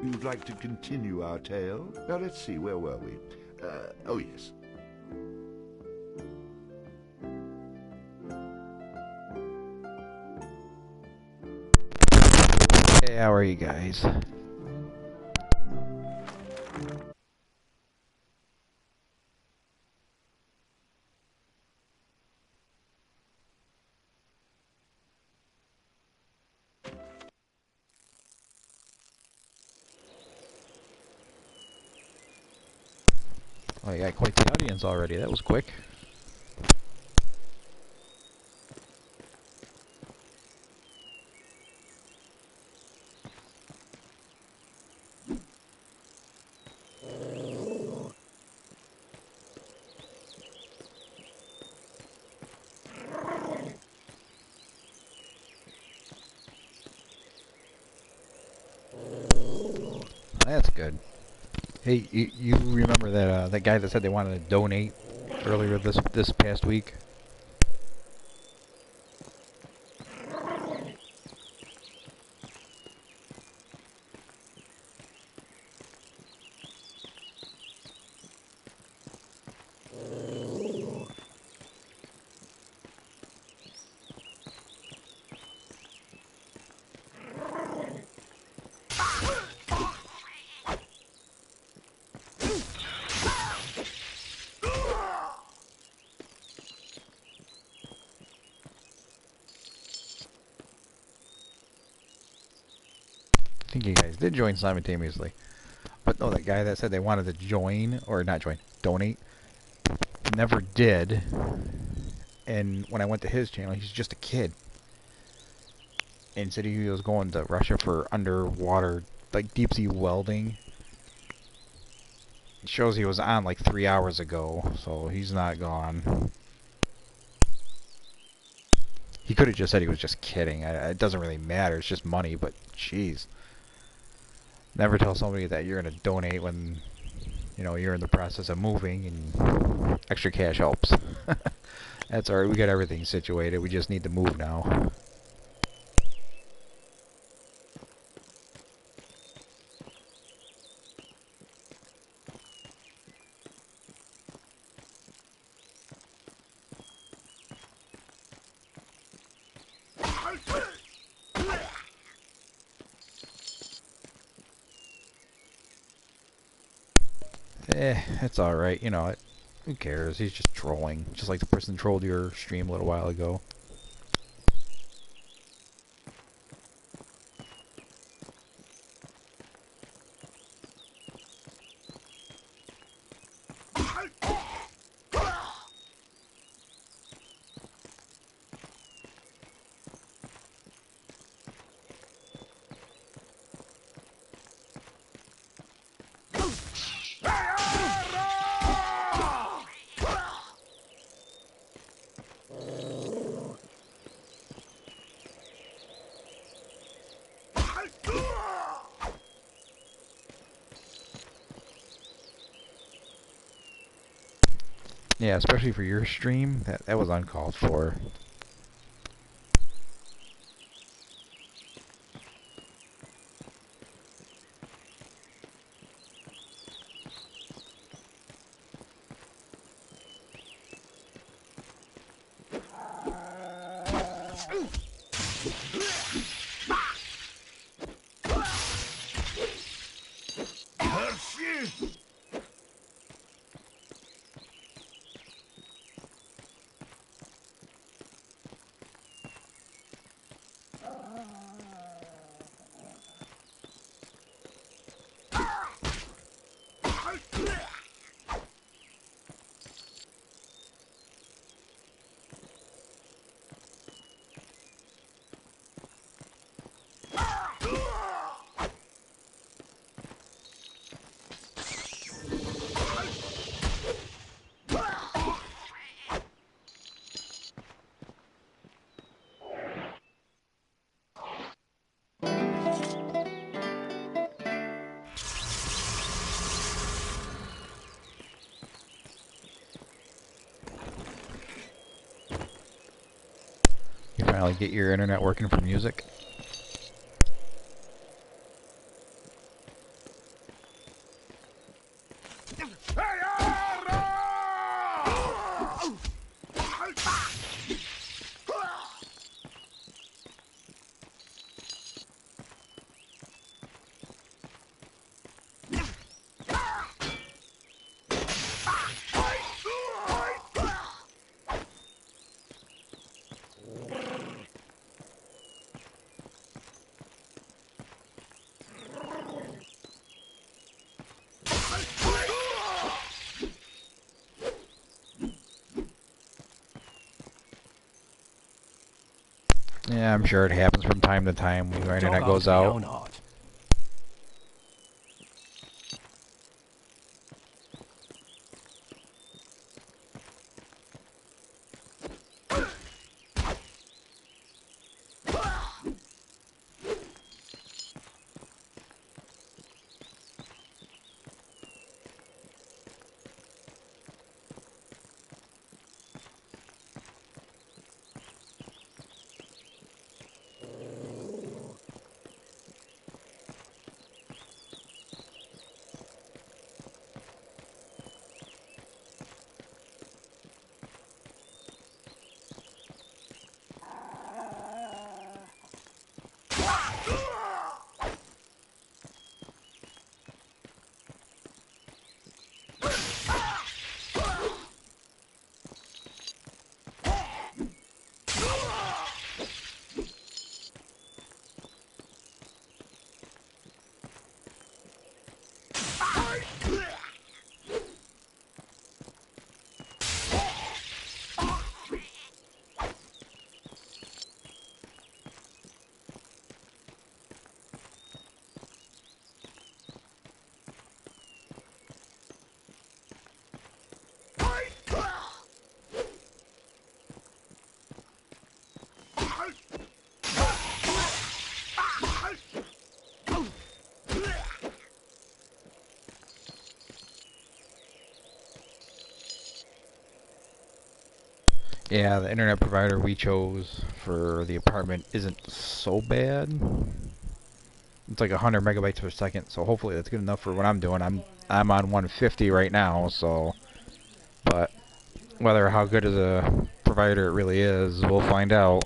You'd like to continue our tale? Now, let's see, where were we? Oh, yes. Hey, how are you guys? Oh, you got quite the audience already. That was quick. That's good. Hey, you remember that guy that said they wanted to donate earlier this past week? I think you guys did join simultaneously. But no, that guy that said they wanted to join, or not join, donate, never did. And when I went to his channel, he's just a kid. And said he was going to Russia for underwater, like deep sea welding. It shows he was on like 3 hours ago, so he's not gone. He could have just said he was just kidding. It doesn't really matter. It's just money, but jeez. Never tell somebody that you're going to donate when, you know, you're in the process of moving and extra cash helps. That's alright. We got everything situated. We just need to move now. It's alright. You know, who cares? He's just trolling. Just like the person trolled your stream a little while ago. Yeah, especially for your stream, that was uncalled for. You finally get your internet working for music? Yeah, I'm sure it happens from time to time when your internet goes out. Yeah, the internet provider we chose for the apartment isn't so bad. It's like 100 megabytes per second, so hopefully that's good enough for what I'm doing. I'm on 150 right now, so but whether how good of a provider it really is, we'll find out.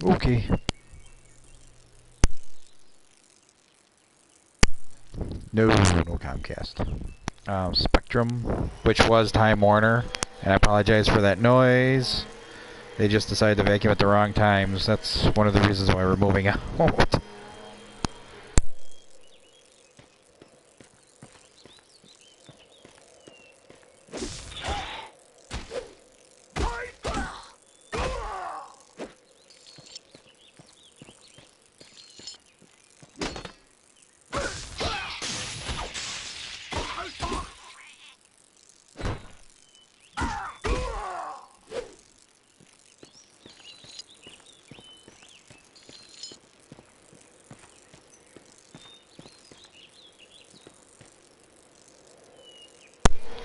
Okay. No Comcast. Spectrum, which was Time Warner, and I apologize for that noise. They just decided to vacuum at the wrong times. That's one of the reasons why we're moving out.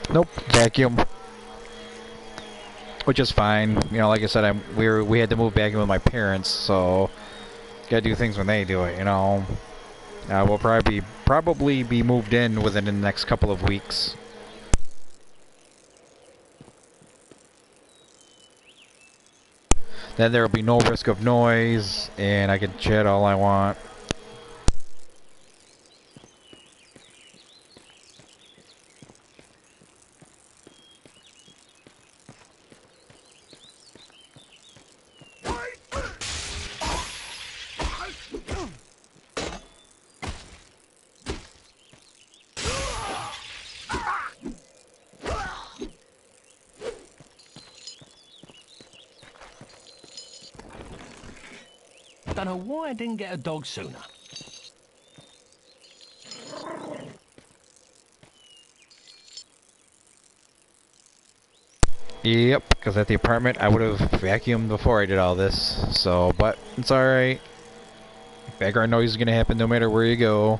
Nope, vacuum. Which is fine. You know, like I said, we had to move back in with my parents, so gotta do things when they do it. You know, we'll probably be moved in within the next couple of weeks. Then there will be no risk of noise, and I can chat all I want. Don't know why I didn't get a dog sooner. Yep, because at the apartment I would have vacuumed before I did all this. So, but it's alright. Background noise is going to happen no matter where you go.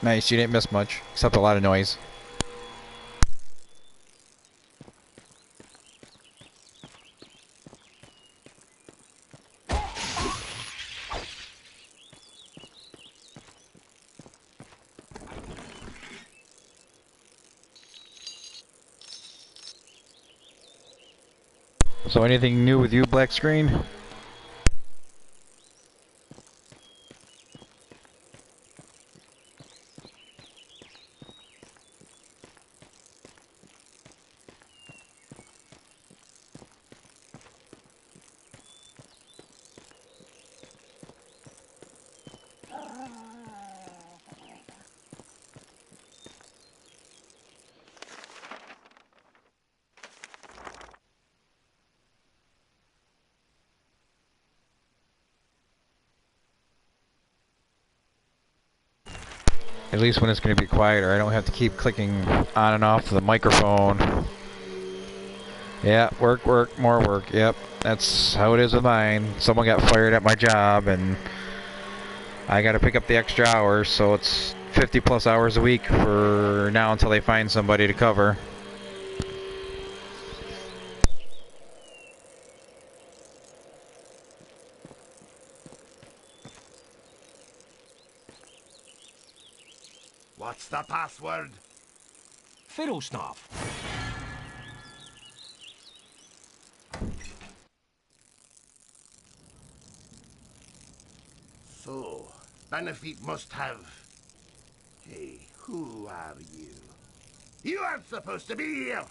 Nice, you didn't miss much, except a lot of noise. So anything new with you, black screen? At least when it's going to be quieter, I don't have to keep clicking on and off the microphone. Yeah, work, more work. Yep, that's how it is with mine. Someone got fired at my job, and I got to pick up the extra hours, so it's 50 plus hours a week for now until they find somebody to cover. What's the password? Fiddlesnaff. So, Benefit must have... Hey, who are you? You aren't supposed to be here!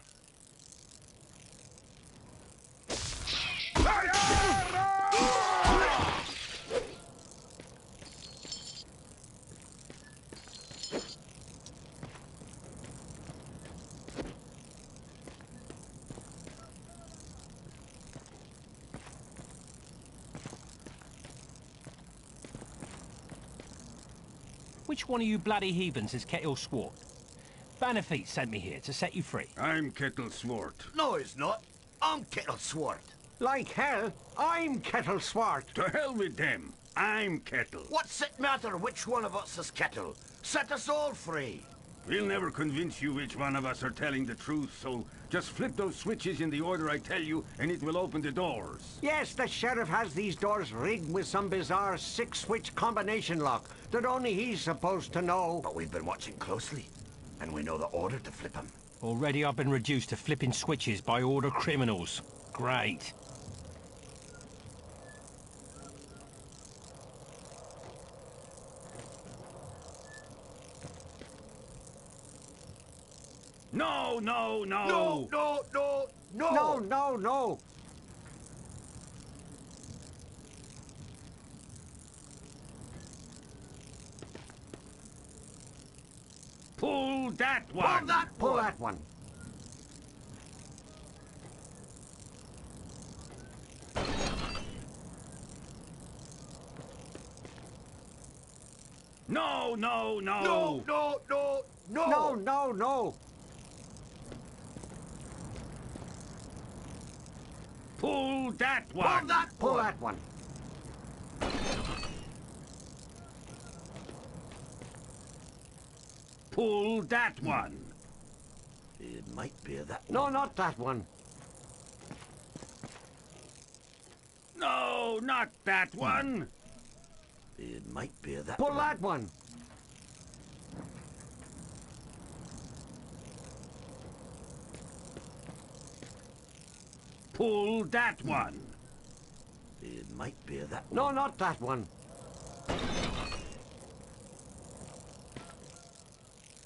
Which one of you bloody heathens is Kettle Swart? Bannerfeet sent me here to set you free. I'm Kettle Swart. No, he's not. I'm Kettle Swart. Like hell, I'm Kettle Swart. To hell with them. I'm Kettle. What's it matter which one of us is Kettle? Set us all free. We'll never convince you which one of us are telling the truth, so just flip those switches in the order I tell you, and it will open the doors. Yes, the sheriff has these doors rigged with some bizarre 6-switch combination lock that only he's supposed to know. But we've been watching closely, and we know the order to flip them. Already I've been reduced to flipping switches by order criminals. Great. No, no, no! No, no, no, no! No, no, no! Pull that one! Pull that Pull one! that one. No, no, no! No, no, no, no! No, no, no! Pull that one! Pull that Pull one! that one. Pull that one! It might be that one. No, not that one. No, not that one! It might be that Pull one. that one. Pull that one! It might be that one. No, not that one.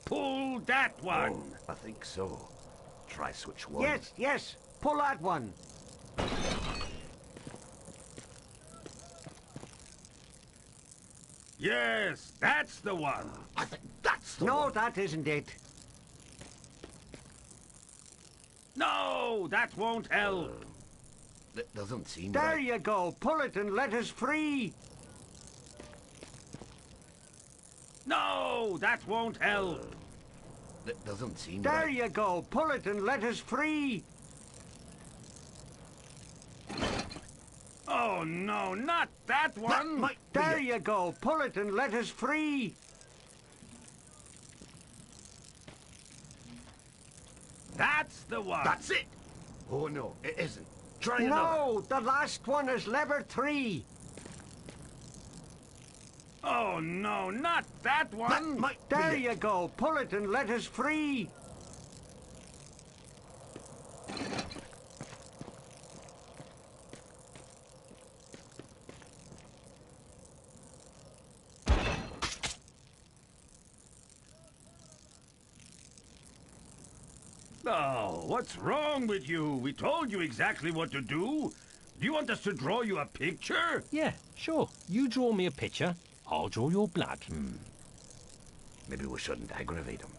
Pull that one! Oh, I think so. Try switch one. Yes, yes. Pull that one. Yes, that's the one! I think that's the No, one. that isn't it. No, that won't help! That doesn't seem There right. you go. Pull it and let us free. No, that won't help! That doesn't seem There right. you go. Pull it and let us free. Oh no, not that That one! might be There it. you go. Pull it and let us free. That's the one. That's it. Oh, no, it isn't. Try another. No, the last one is lever 3. Oh, no, not that one. That might be There it. you go. Pull it and let us free. Oh, what's wrong with you? We told you exactly what to do. Do you want us to draw you a picture? Yeah, sure. You draw me a picture, I'll draw your blood. Maybe we shouldn't aggravate him.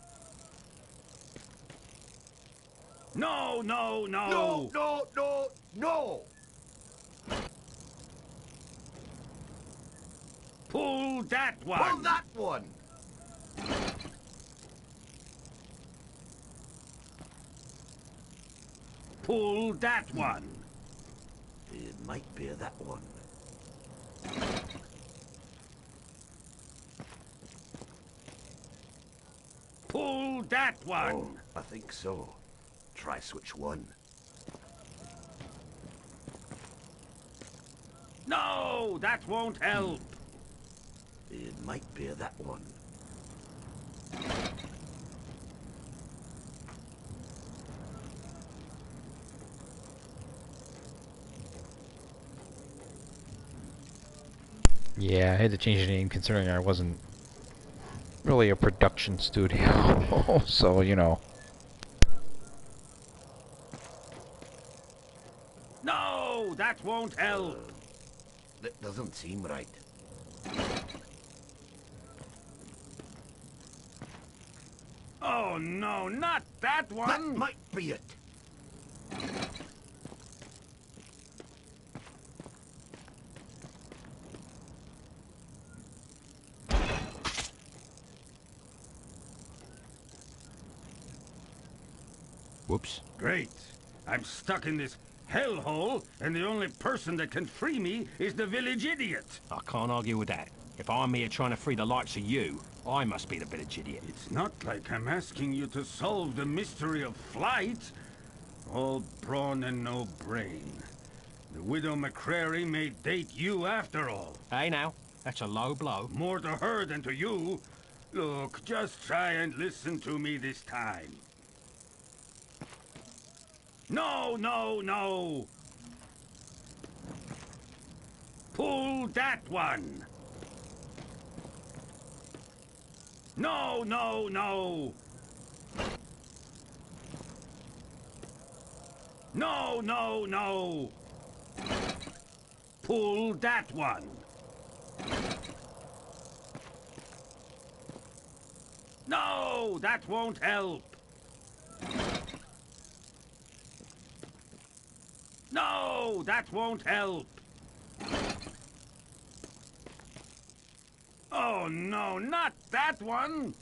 No, no, no. No, no, no, no. Pull that one. Pull that one. Pull that one. It might be that one. Pull that one. Oh, I think so. Try switch 1. No, that won't help. It might be that one. Yeah, I had to change the name considering I wasn't really a production studio. So, you know. No, that won't help. That doesn't seem right. Oh, no, not that That one. might be it. Whoops. Great. I'm stuck in this hellhole, and the only person that can free me is the village idiot. I can't argue with that. If I'm here trying to free the likes of you, I must be the village idiot. It's not like I'm asking you to solve the mystery of flight. All brawn and no brain. The widow McCrary may date you after all. Hey now, that's a low blow. More to her than to you. Look, just try and listen to me this time. No, no, no! Pull that one! No, no, no! No, no, no! Pull that one! No, that won't help! No, that won't help! Oh no, not that one!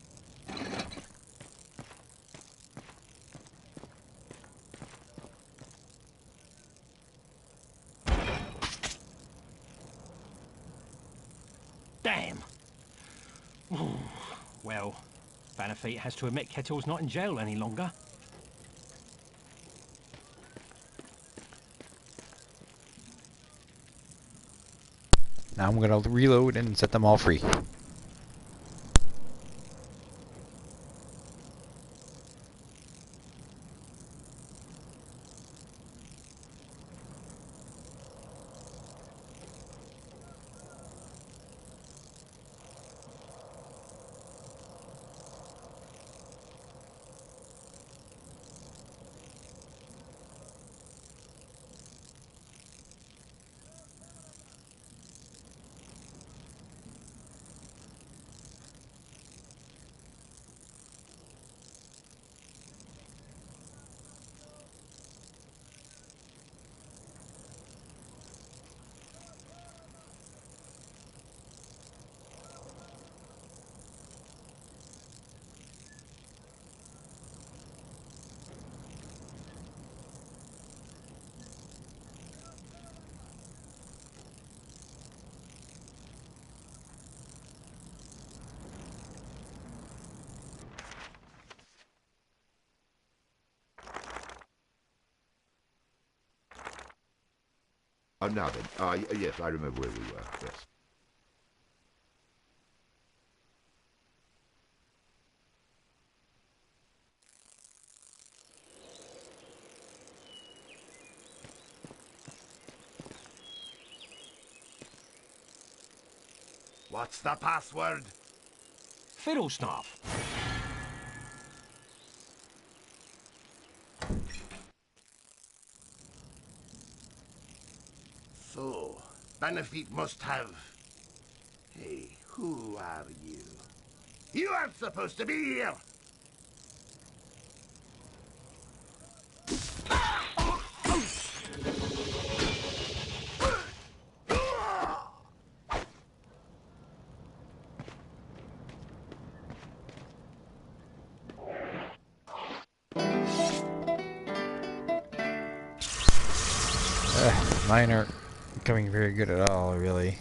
Damn. Well, Bannerfeet has to admit Kettle's not in jail any longer. Now I'm going to reload and set them all free. Oh, now then. Yes, I remember where we were. Yes. What's the password? Fiddlestaff. So, Benefit must have... Hey, who are you? You aren't supposed to be here! Mine aren't becoming very good at all, really.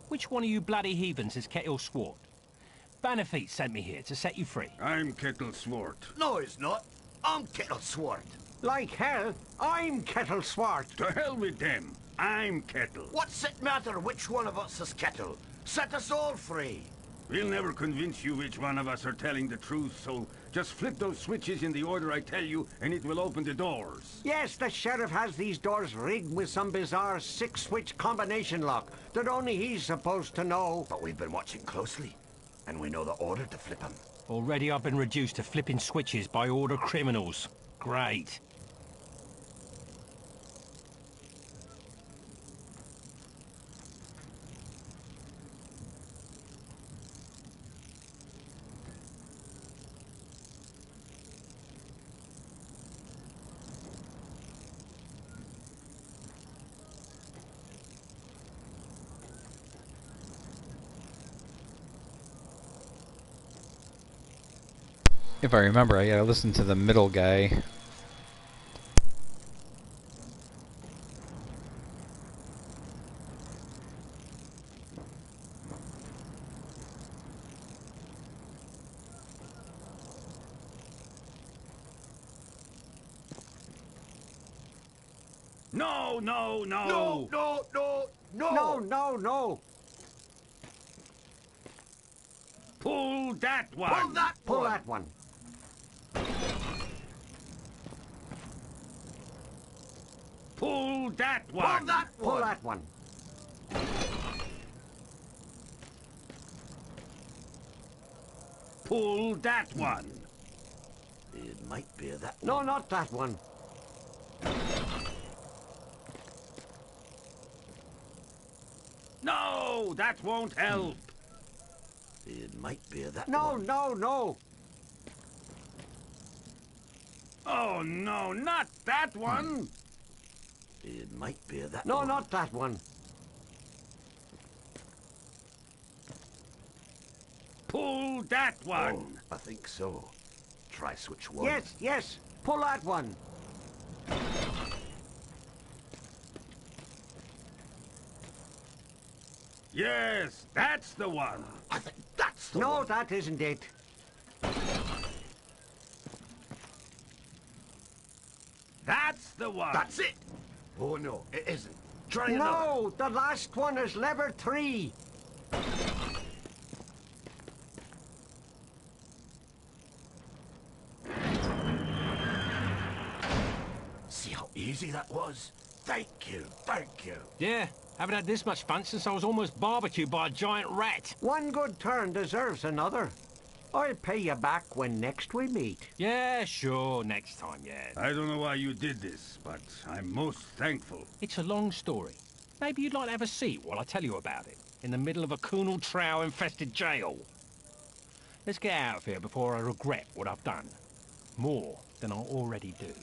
Which one of you bloody heathens is Kettle Swart? Benefit sent me here to set you free. I'm Kettle Swart. No, he's not. I'm Kettle Swart. Like hell, I'm Kettle Swart. To hell with them. I'm Kettle. What's it matter which one of us is Kettle? Set us all free. We'll never convince you which one of us are telling the truth, so just flip those switches in the order I tell you, and it will open the doors. Yes, the sheriff has these doors rigged with some bizarre 6-switch combination lock that only he's supposed to know. But we've been watching closely, and we know the order to flip them. Already I've been reduced to flipping switches by order criminals. Great. If I remember, I gotta listen to the middle guy. No, no, no! No, no, no, no! No, no, no. Pull that one! Pull that Pull one! that one. Pull that one! Pull that Pull one! that one. Pull that one! It might be that one. No, not that one. No, that won't help. It might be that No, one. no, no. Oh, no, not that one! It might be that No, one. not that one. Pull that one! Oh, I think so. Try switch one. Yes, yes. Pull that one. Yes, that's the one. I think that's the No, one. that isn't it. That's the one. That's it. Oh, no, it isn't. Try another. No, the last one is lever 3. See how easy that was? Thank you, thank you. Yeah, haven't had this much fun since I was almost barbecued by a giant rat. One good turn deserves another. I'll pay you back when next we meet. Yeah, sure, next time, yeah. I don't know why you did this, but I'm most thankful. It's a long story. Maybe you'd like to have a seat while I tell you about it, in the middle of a Kunal Trow-infested jail. Let's get out of here before I regret what I've done. More than I already do.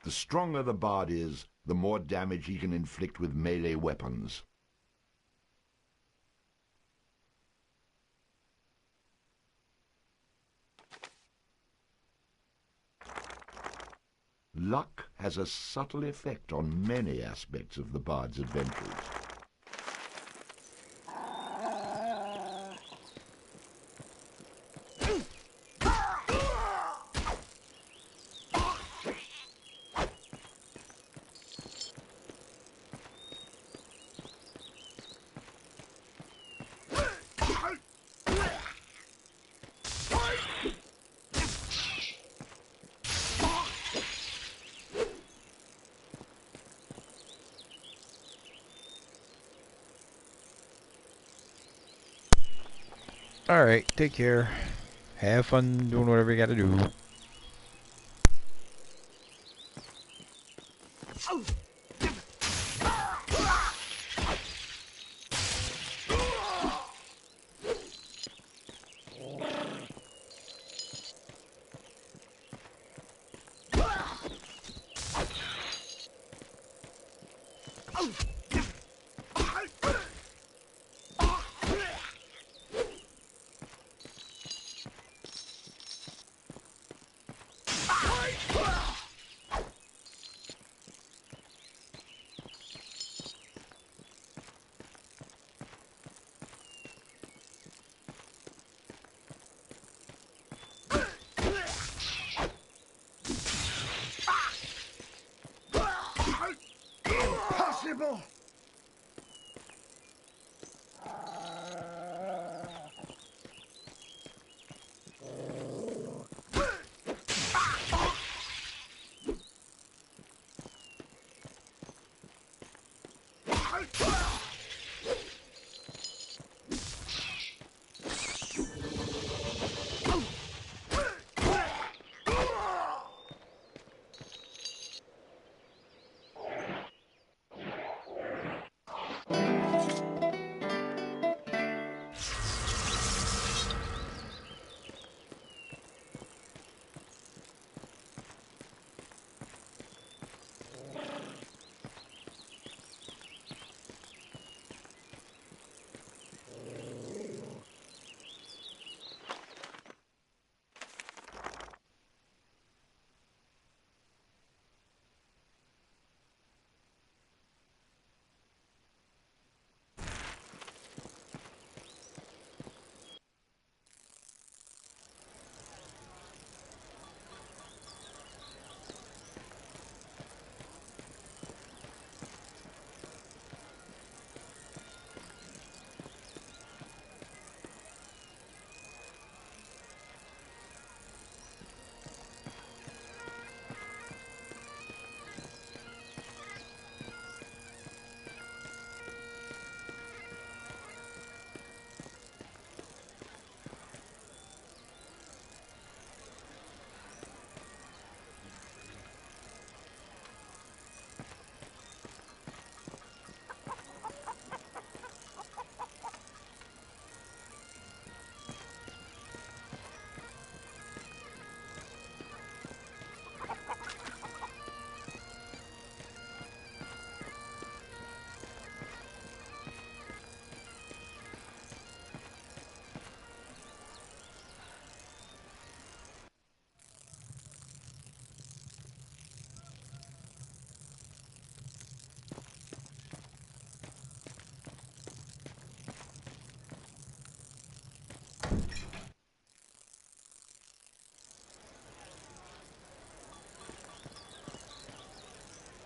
The stronger the bard is, the more damage he can inflict with melee weapons. Luck has a subtle effect on many aspects of the bard's adventures. Alright, take care. Have fun doing whatever you gotta do. Impossible!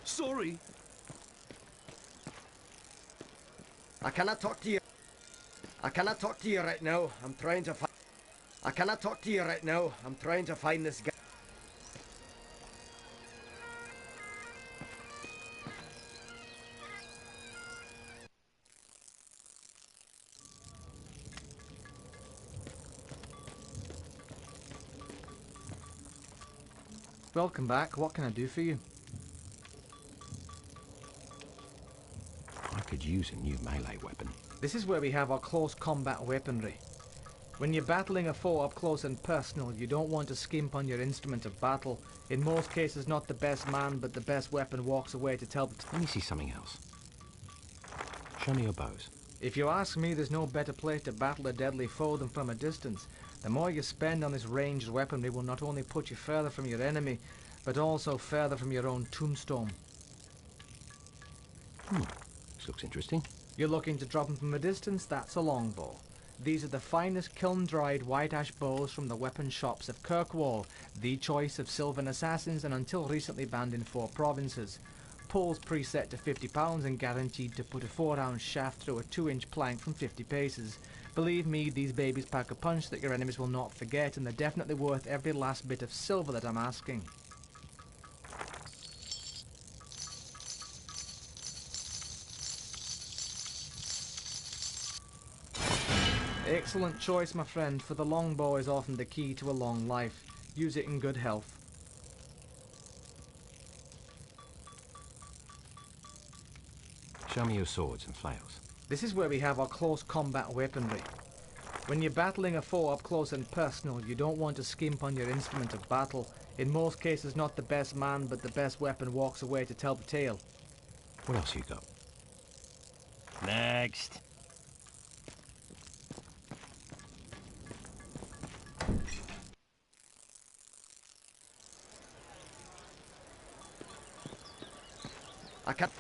Sorry. I cannot talk to you. I cannot talk to you right now. I'm trying to find... I cannot talk to you right now. I'm trying to find this guy. Welcome back. What can I do for you? I could use a new melee weapon. This is where we have our close combat weaponry. When you're battling a foe up close and personal, you don't want to skimp on your instrument of battle. In most cases, not the best man, but the best weapon walks away to tell the Let me see something else. Show me your bows. If you ask me, there's no better place to battle a deadly foe than from a distance. The more you spend on this ranged weaponry will not only put you further from your enemy, but also further from your own tombstone. This looks interesting. You're looking to drop them from a distance? That's a longbow. These are the finest kiln-dried white ash bows from the weapon shops of Kirkwall, the choice of Sylvan assassins and until recently banned in 4 provinces. Pulls preset to 50 pounds and guaranteed to put a 4-ounce shaft through a 2-inch plank from 50 paces. Believe me, these babies pack a punch that your enemies will not forget, and they're definitely worth every last bit of silver that I'm asking. Excellent choice, my friend, for the longbow is often the key to a long life. Use it in good health. Show me your swords and flails. This is where we have our close combat weaponry. When you're battling a foe up close and personal, you don't want to skimp on your instrument of battle. In most cases, not the best man, but the best weapon walks away to tell the tale. What else you got? Next. I can't...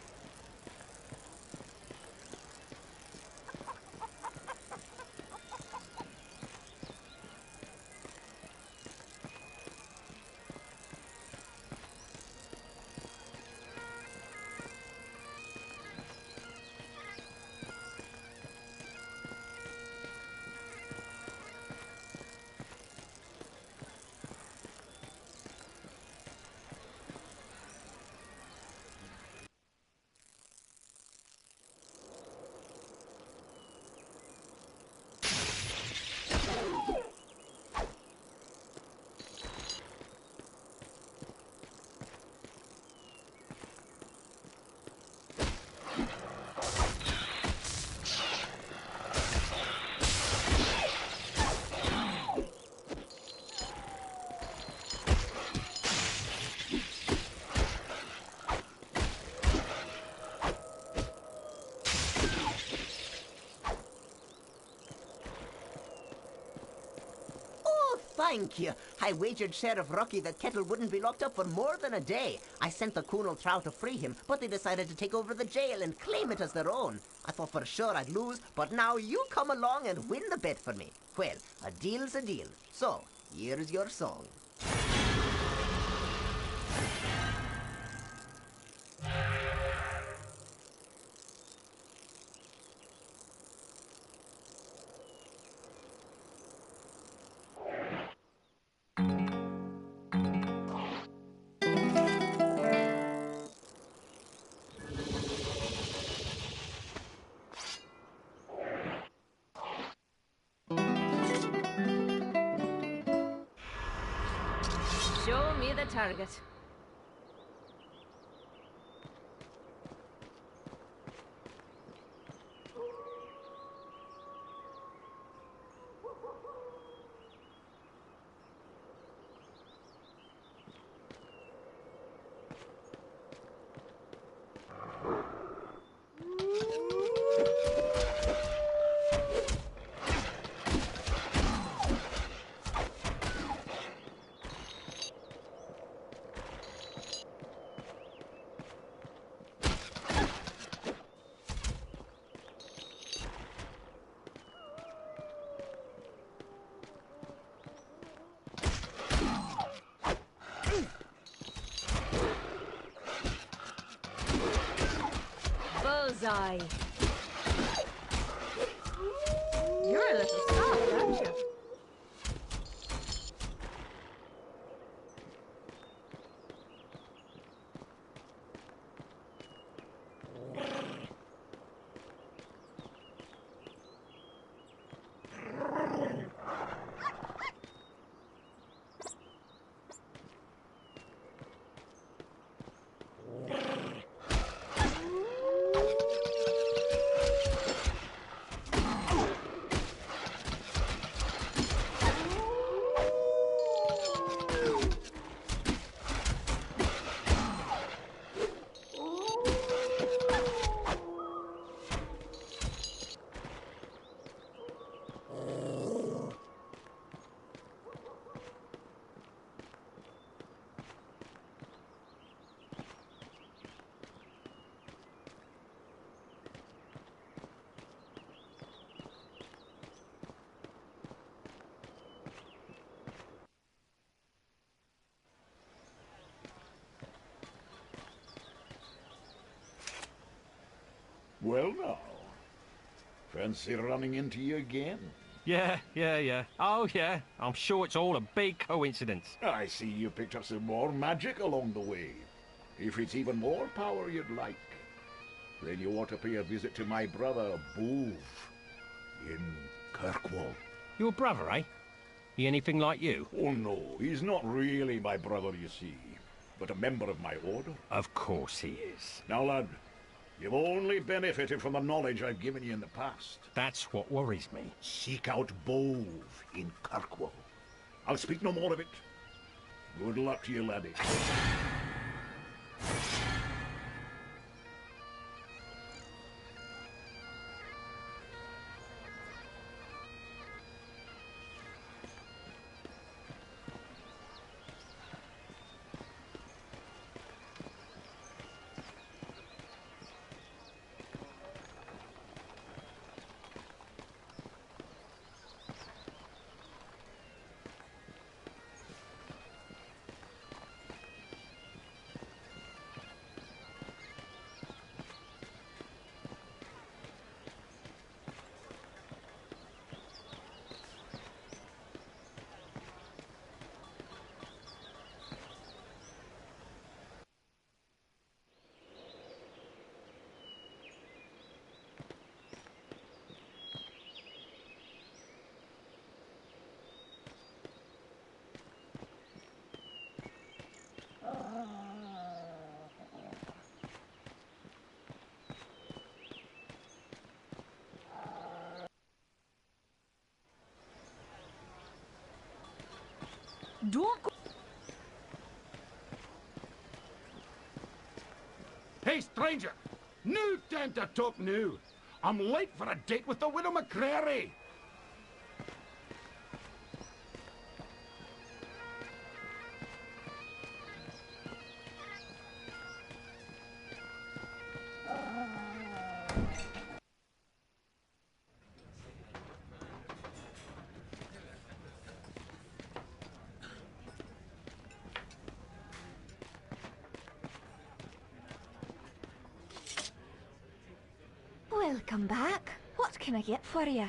Thank you. I wagered Sheriff Rocky that Kettle wouldn't be locked up for more than a day. I sent the Kunal Trow to free him, but they decided to take over the jail and claim it as their own. I thought for sure I'd lose, but now you come along and win the bet for me. Well, a deal's a deal. So, here's your song. Show me the target. Bullseye. You're a little soft, aren't you? Well now, fancy running into you again? Yeah. Oh, yeah. I'm sure it's all a big coincidence. I see you picked up some more magic along the way. If it's even more power you'd like, then you ought to pay a visit to my brother, Bove, in Kirkwall. Your brother, eh? He anything like you? Oh no, he's not really my brother, you see, but a member of my order. Of course he is. Now, lad, you've only benefited from the knowledge I've given you in the past. That's what worries me. Seek out Bove in Kirkwall. I'll speak no more of it. Good luck to you, laddie. Don't go. Hey, stranger! No time to talk now. I'm late for a date with the Widow McCreary. Welcome back. What can I get for you?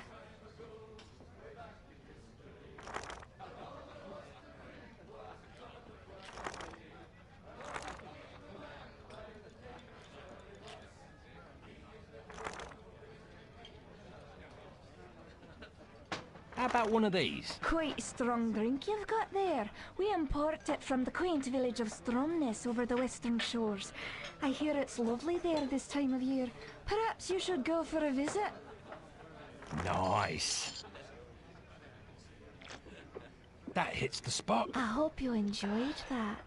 How about one of these? Quite a strong drink you've got there. We import it from the quaint village of Stromness over the western shores. I hear it's lovely there this time of year. Perhaps you should go for a visit. Nice. That hits the spot. I hope you enjoyed that.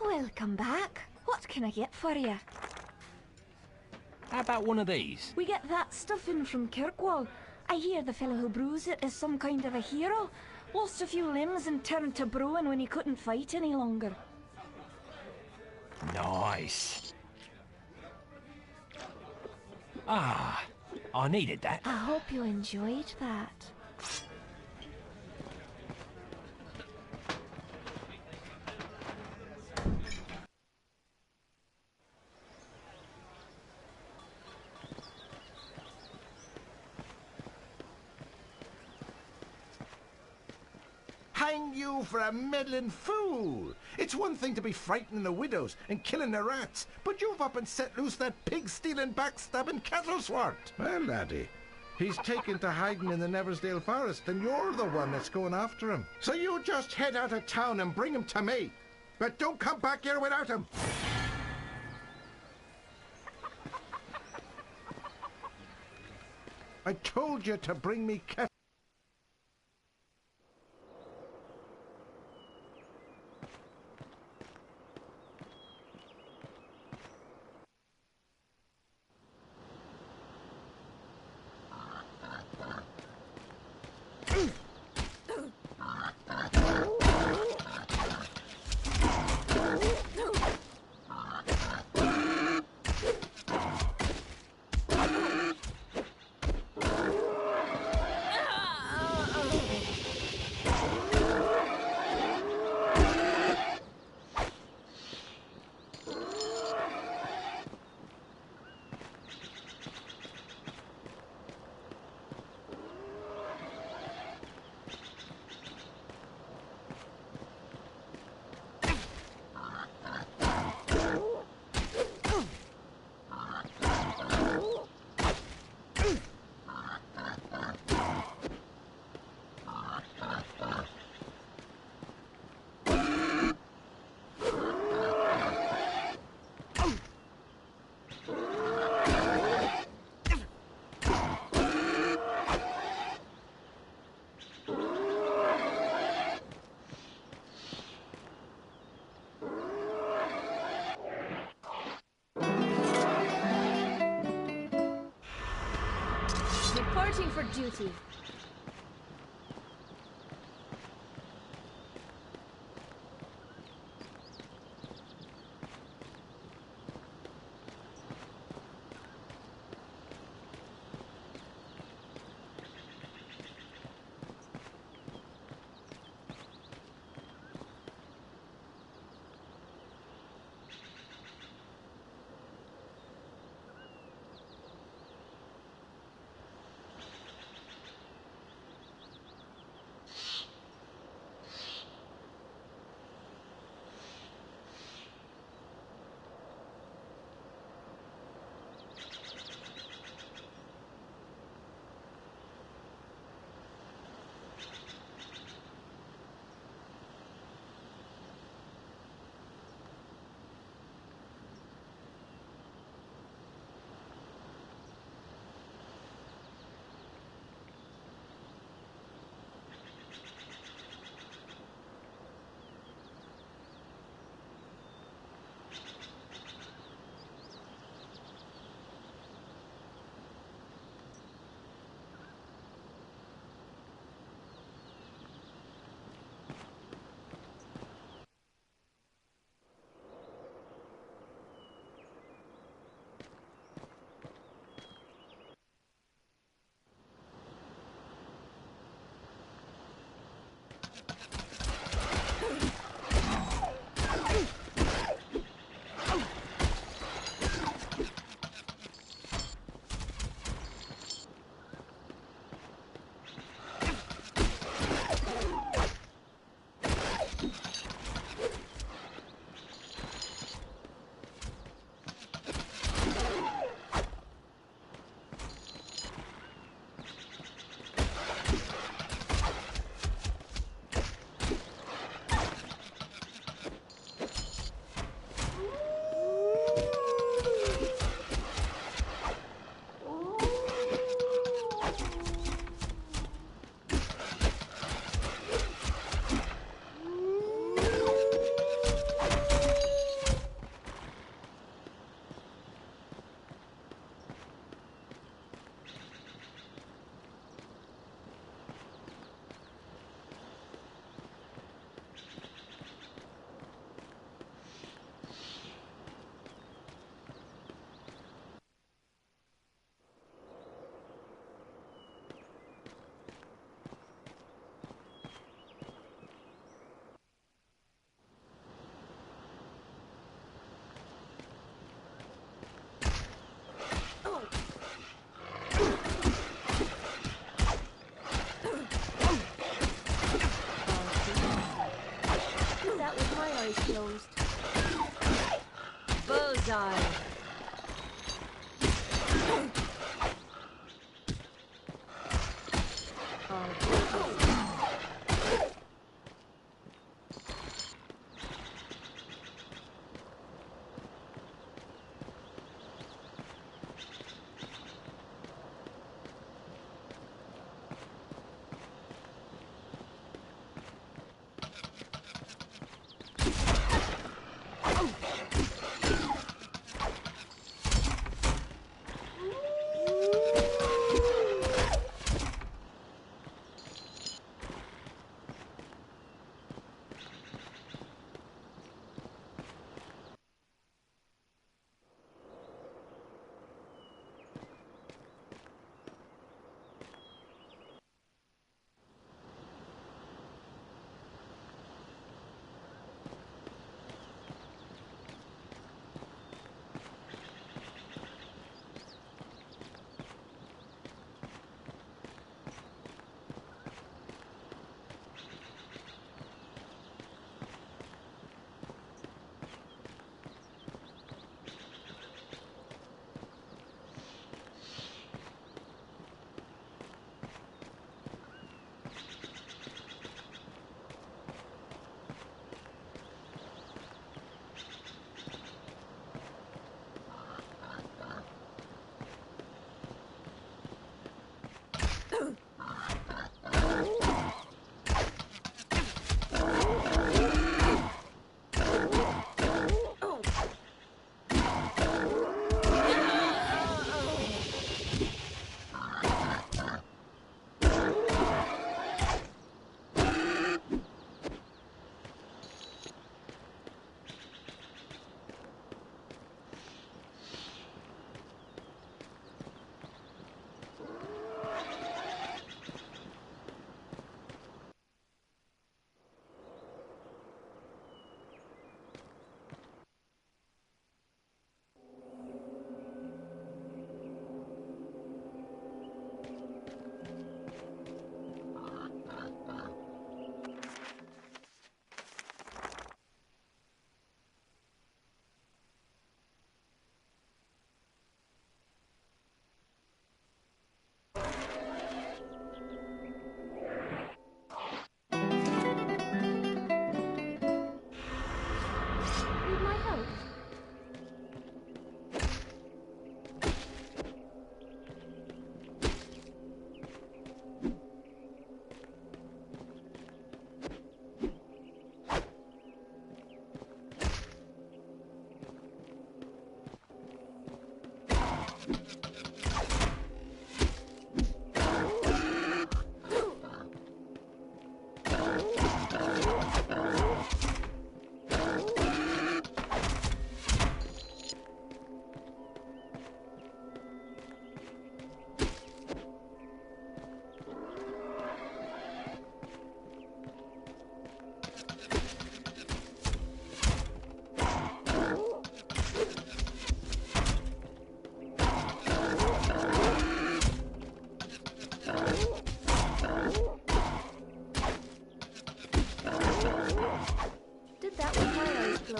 Welcome back. What can I get for you? How about one of these? We get that stuff in from Kirkwall. I hear the fellow who brews it is some kind of a hero. Lost a few limbs and turned to brewing when he couldn't fight any longer. Nice. Ah, I needed that. I hope you enjoyed that. Hang you for a meddling fool! It's one thing to be frightening the widows and killing the rats, but you've up and set loose that pig-stealing, backstabbing cattle-swart. Well, laddie, he's taken to hiding in the Neversdale forest, and you're the one that's going after him. So you just head out of town and bring him to me. But don't come back here without him. I told you to bring me cattle. duty. Closed. Bullseye.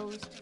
closed.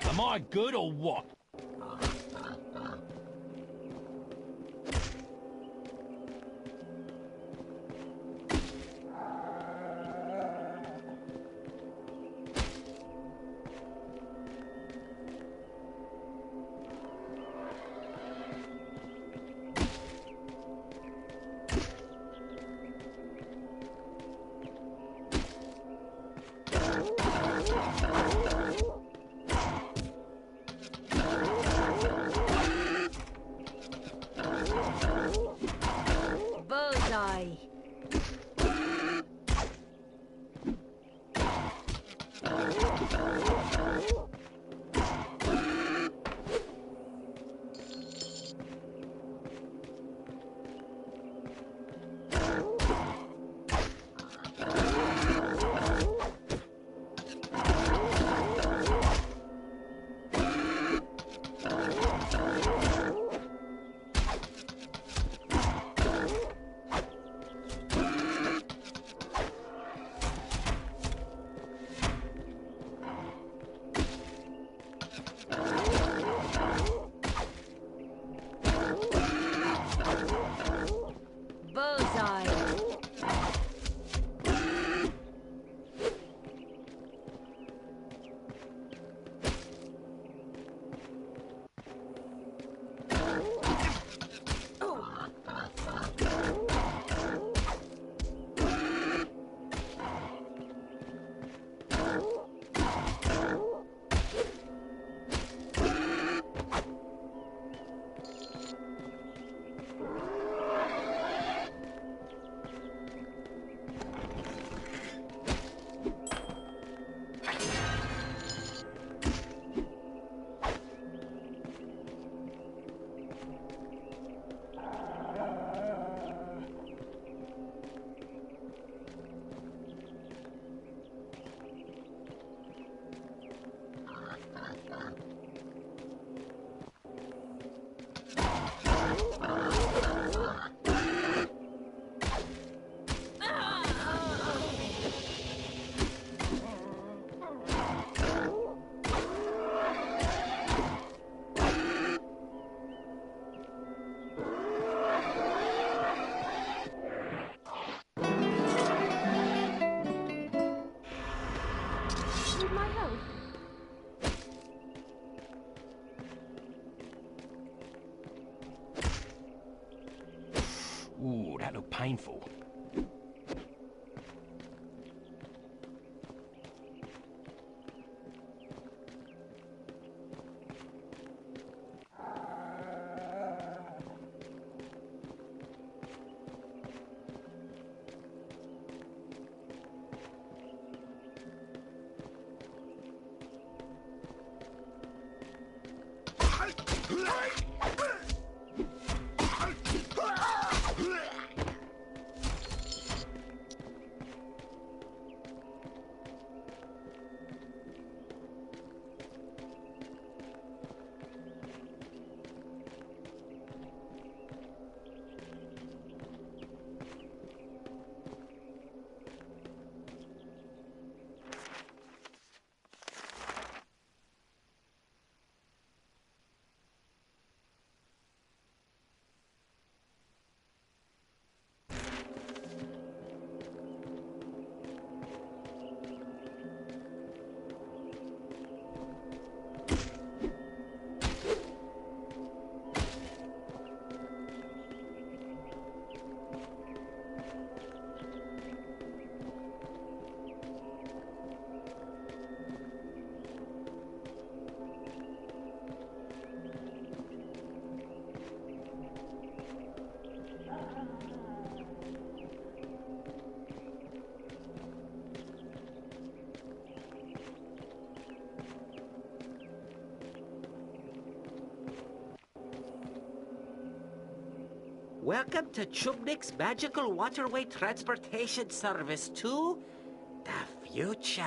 Am I good or what? Bullseye. Bullseye. Need my help? Ooh, that looked painful. Welcome to Chubnik's Magical Waterway Transportation Service to the future.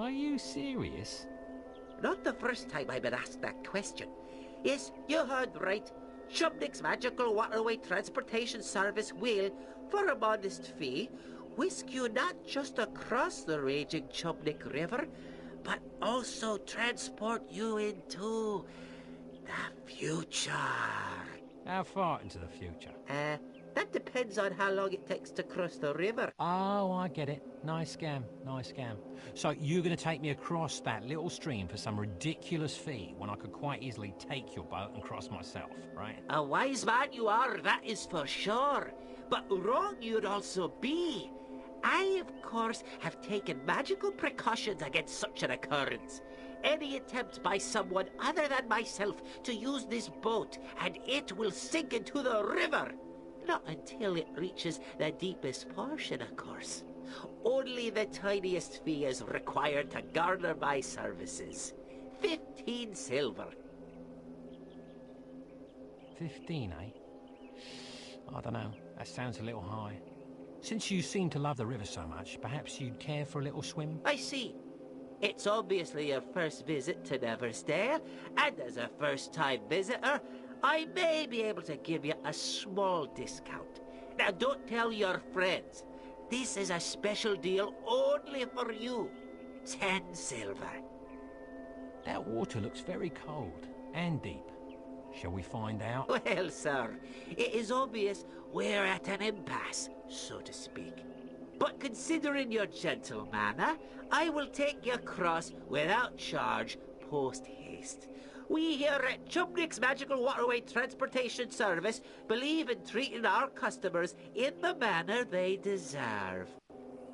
Are you serious? Not the first time I've been asked that question. Yes, you heard right. Chubnik's Magical Waterway Transportation Service will, for a modest fee, whisk you not just across the raging Chubnik River, but also transport you into the future. How far into the future? That depends on how long it takes to cross the river. Oh, I get it. Nice scam, nice scam. So you're going to take me across that little stream for some ridiculous fee when I could quite easily take your boat and cross myself, right? A wise man you are, that is for sure. But wrong you'd also be. I, of course, have taken magical precautions against such an occurrence. Any attempt by someone other than myself to use this boat, and it will sink into the river. Not until it reaches the deepest portion, of course. Only the tiniest fee is required to garner my services. 15 silver. 15, eh? I don't know. That sounds a little high. Since you seem to love the river so much, perhaps you'd care for a little swim? I see. It's obviously your first visit to TheBard'sTale, and as a first-time visitor, I may be able to give you a small discount. Now, don't tell your friends. This is a special deal only for you. 10 silver. That water looks very cold and deep. Shall we find out? Well, sir, it is obvious we're at an impasse, so to speak. But considering your gentle manner, I will take you across without charge post-haste. We here at Chubnik's Magical Waterway Transportation Service believe in treating our customers in the manner they deserve.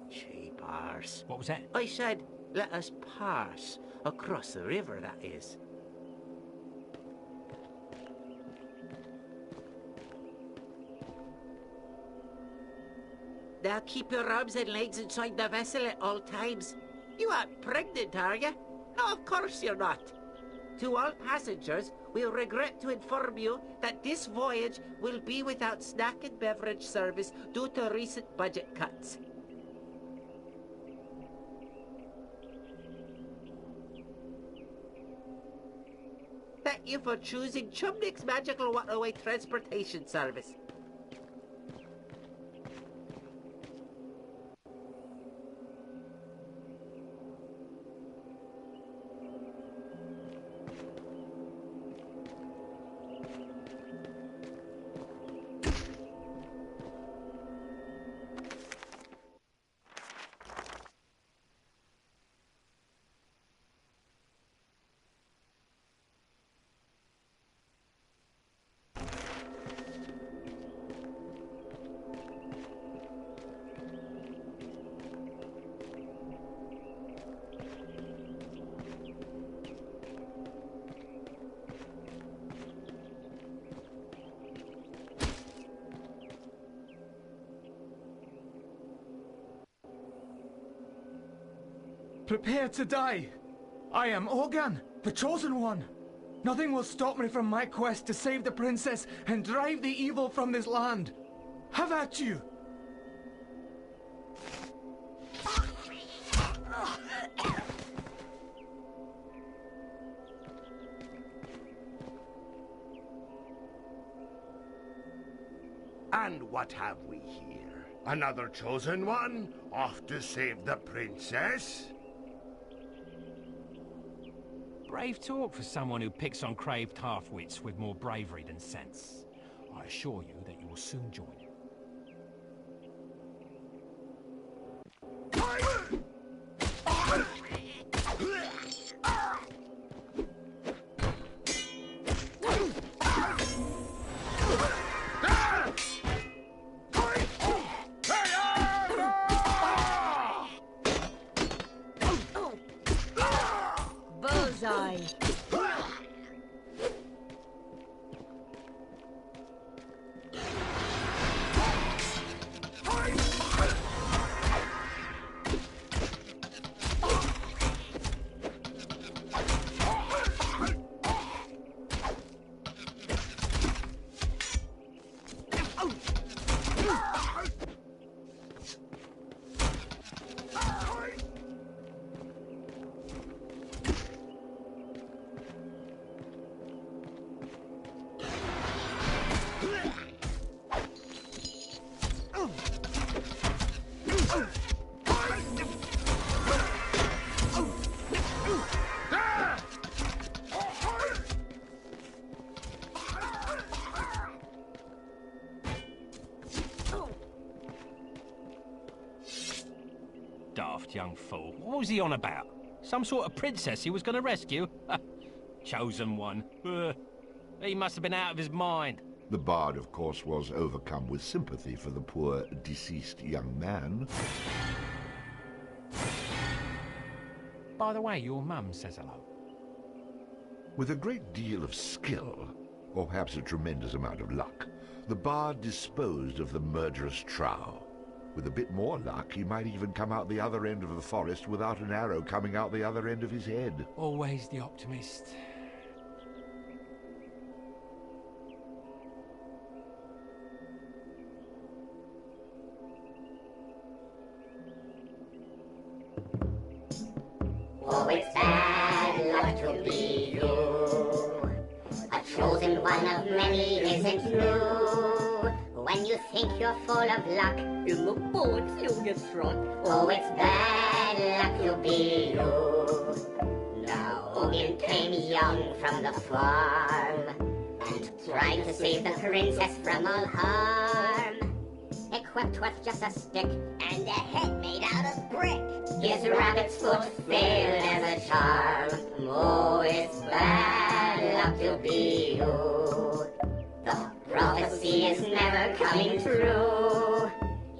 Cheap arse. What was that? I said, let us pass across the river, that is. Now keep your arms and legs inside the vessel at all times. You aren't pregnant, are you? No, of course you're not. To all passengers, we regret to inform you that this voyage will be without snack and beverage service due to recent budget cuts. Thank you for choosing Chubnik's Magical Waterway Transportation Service. Prepare to die. I am Organ, the Chosen One. Nothing will stop me from my quest to save the princess and drive the evil from this land. Have at you. And what have we here? Another chosen one? Off to save the princess? Brave talk for someone who picks on craved half-wits with more bravery than sense. I assure you that you will soon join. Bullseye. Daft young fool. What was he on about? Some sort of princess he was going to rescue? Chosen one. He must have been out of his mind. The bard, of course, was overcome with sympathy for the poor, deceased young man. By the way, your mum says hello. With a great deal of skill, or perhaps a tremendous amount of luck, the bard disposed of the murderous trow. With a bit more luck, he might even come out the other end of the forest without an arrow coming out the other end of his head. Always the optimist. Oh, it's bad luck to be you. A chosen one of many isn't new. When you think you're full of luck, in the bullets you'll get struck. Oh, it's bad luck to be you. Now Odin came young from the farm and tried to save the princess from all harm. Equipped with just a stick and a head made out of brick. His rabbit's foot failed as a charm. Oh, it's bad luck to be you. The prophecy is never coming true.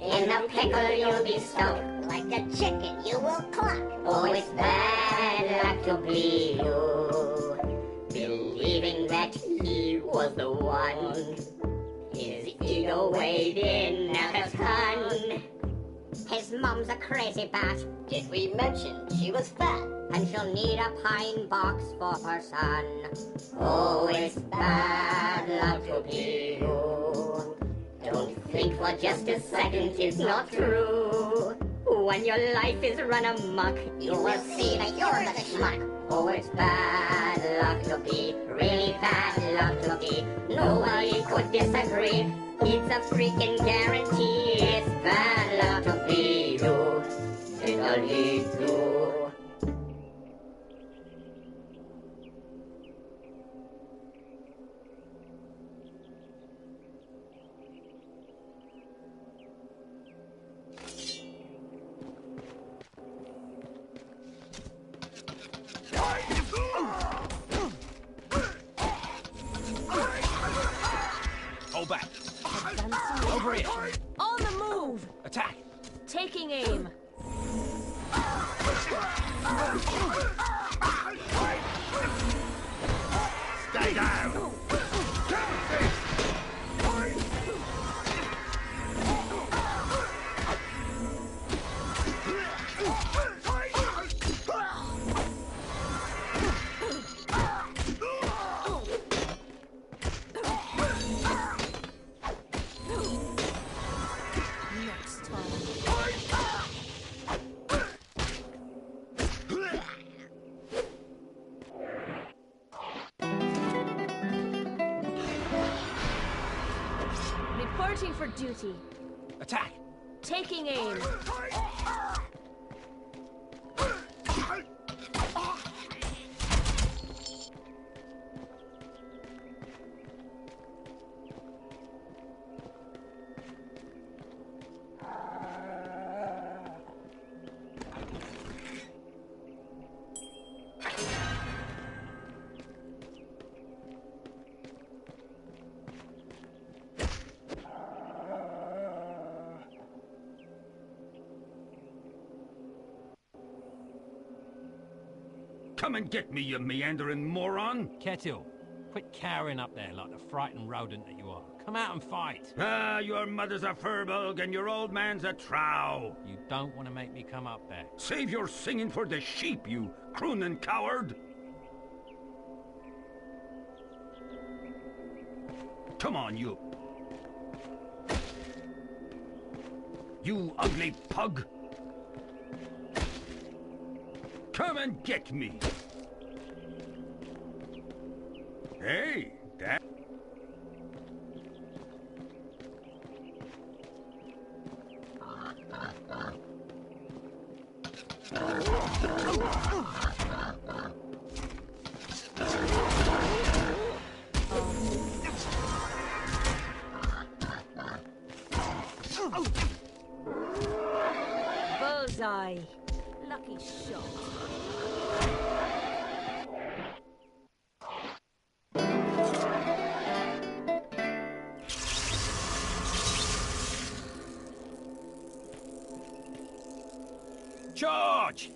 In a pickle you'll be stuck. Like a chicken you will cluck. Oh, it's bad luck to be you. Believing that he was the one. His ego weighed in at a ton. His mom's a crazy bat. Did we mention she was fat? And she'll need a pine box for her son. Oh, it's bad luck to be you. Don't think for just a second it's not true. When your life is run amok, you will see that you're the schmuck. Oh, it's bad luck to be, really bad luck to be. Nobody could disagree. It's a freaking guarantee. It's bad luck to be you. It'll lead to. Hold back. Over here. On the move! Attack. Taking aim. Stay down! Reporting for duty. Attack. Taking aim. Come and get me, you meandering moron! Kettle, quit cowering up there like the frightened rodent that you are. Come out and fight. Ah, your mother's a furbug and your old man's a trow. You don't want to make me come up there. Save your singing for the sheep, you crooning coward! Come on, you... You ugly pug! Come and get me! Hey, that... Bullseye. Lucky shot. Charge!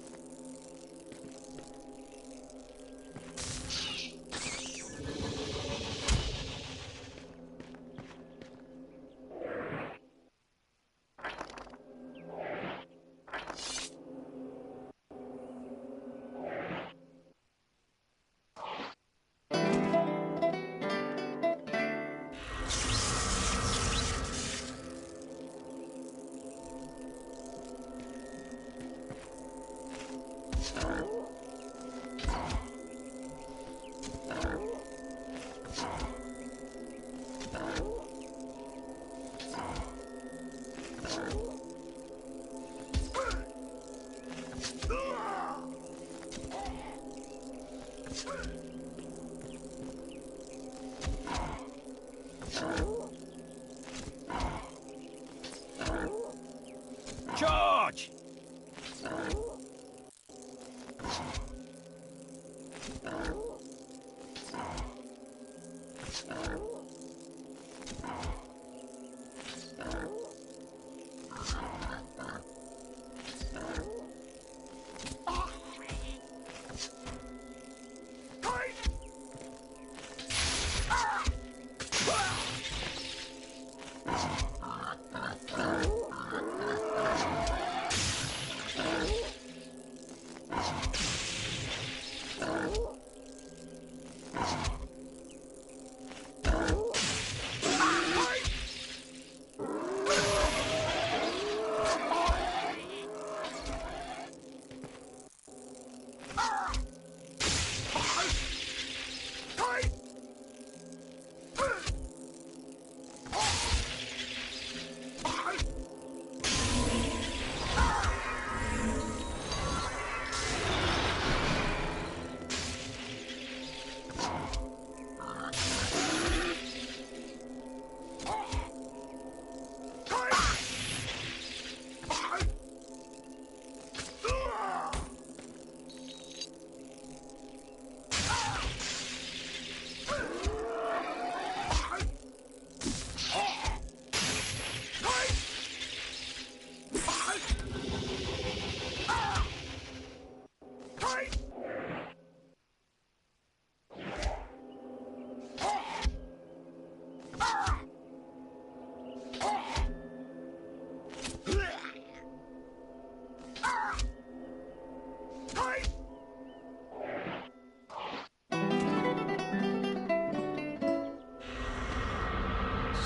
Charge!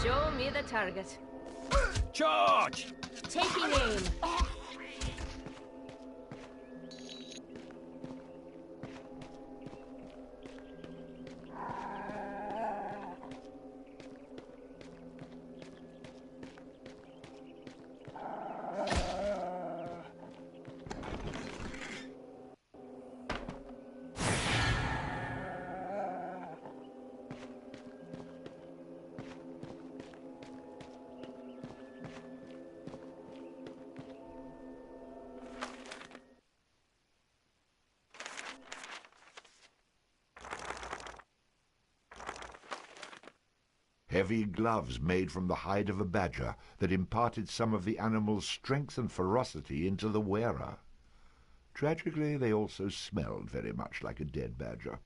Show me the target. Charge! Taking aim. Heavy gloves made from the hide of a badger that imparted some of the animal's strength and ferocity into the wearer. Tragically, they also smelled very much like a dead badger.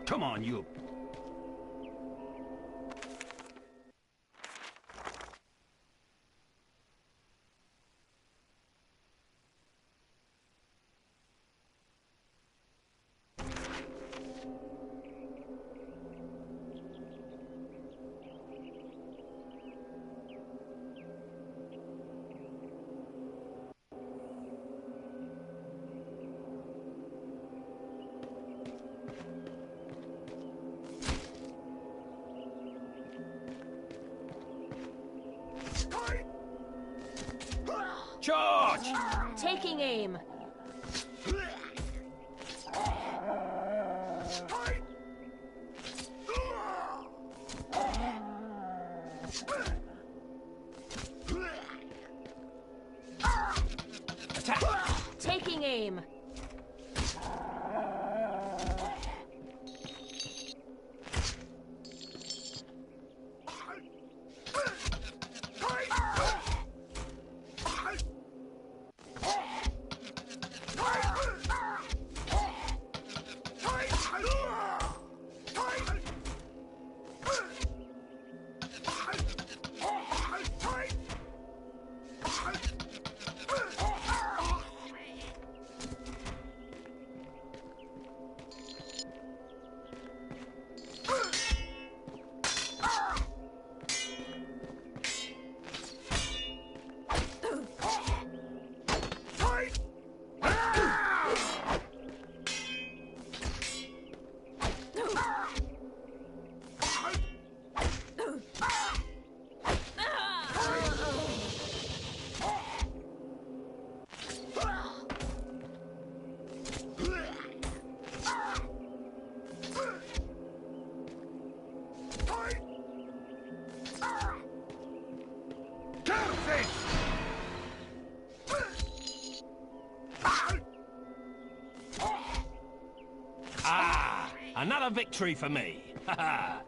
Come on, you. Charge! Taking aim. Attack! Taking aim. Another victory for me. Ha ha.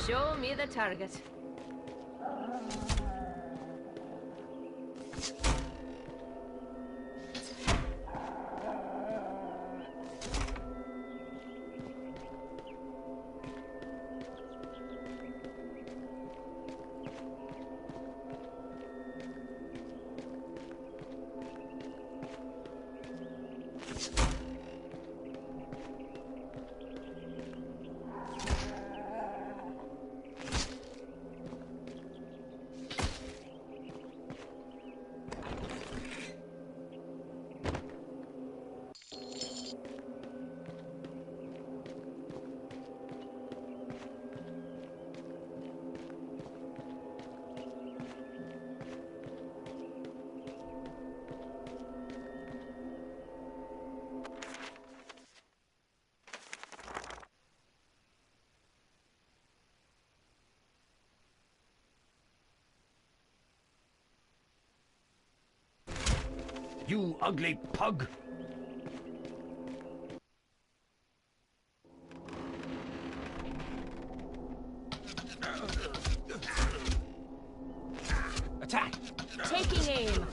Show me the target. You ugly pug! Attack! Taking aim.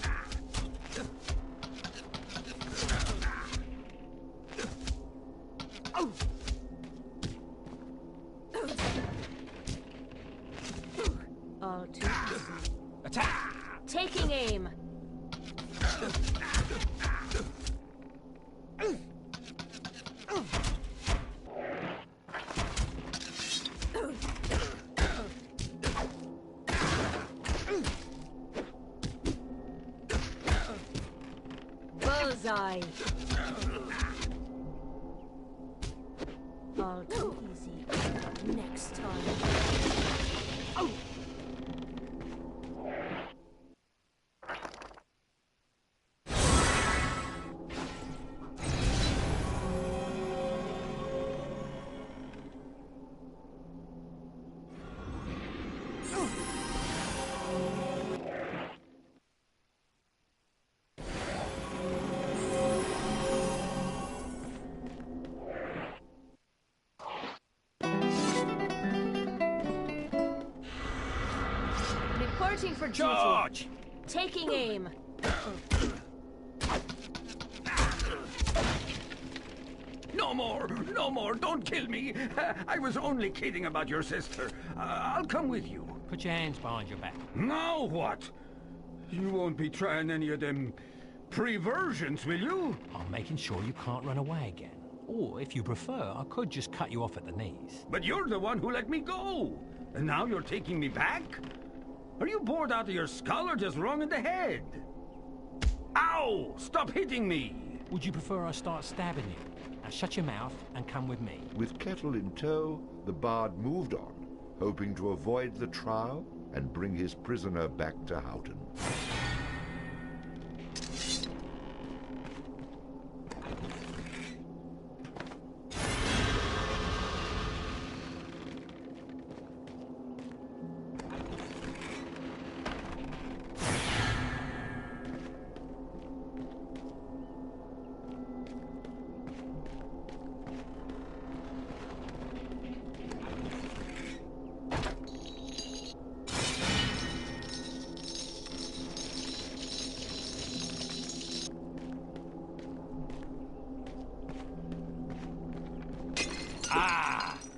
All too easy. Attack! Taking aim. Bullseye. All too easy. Next time. Oh. Reporting for duty. Charge! Taking aim. No more! No more! Don't kill me! I was only kidding about your sister. I'll come with you. Put your hands behind your back. Now what? You won't be trying any of them perversions, will you? I'm making sure you can't run away again. Or, if you prefer, I could just cut you off at the knees. But you're the one who let me go. And now you're taking me back? Are you bored out of your skull or just wrong in the head? Ow! Stop hitting me! Would you prefer I start stabbing you? Now shut your mouth and come with me. With Kettle in tow, the bard moved on, hoping to avoid the trial and bring his prisoner back to Houghton.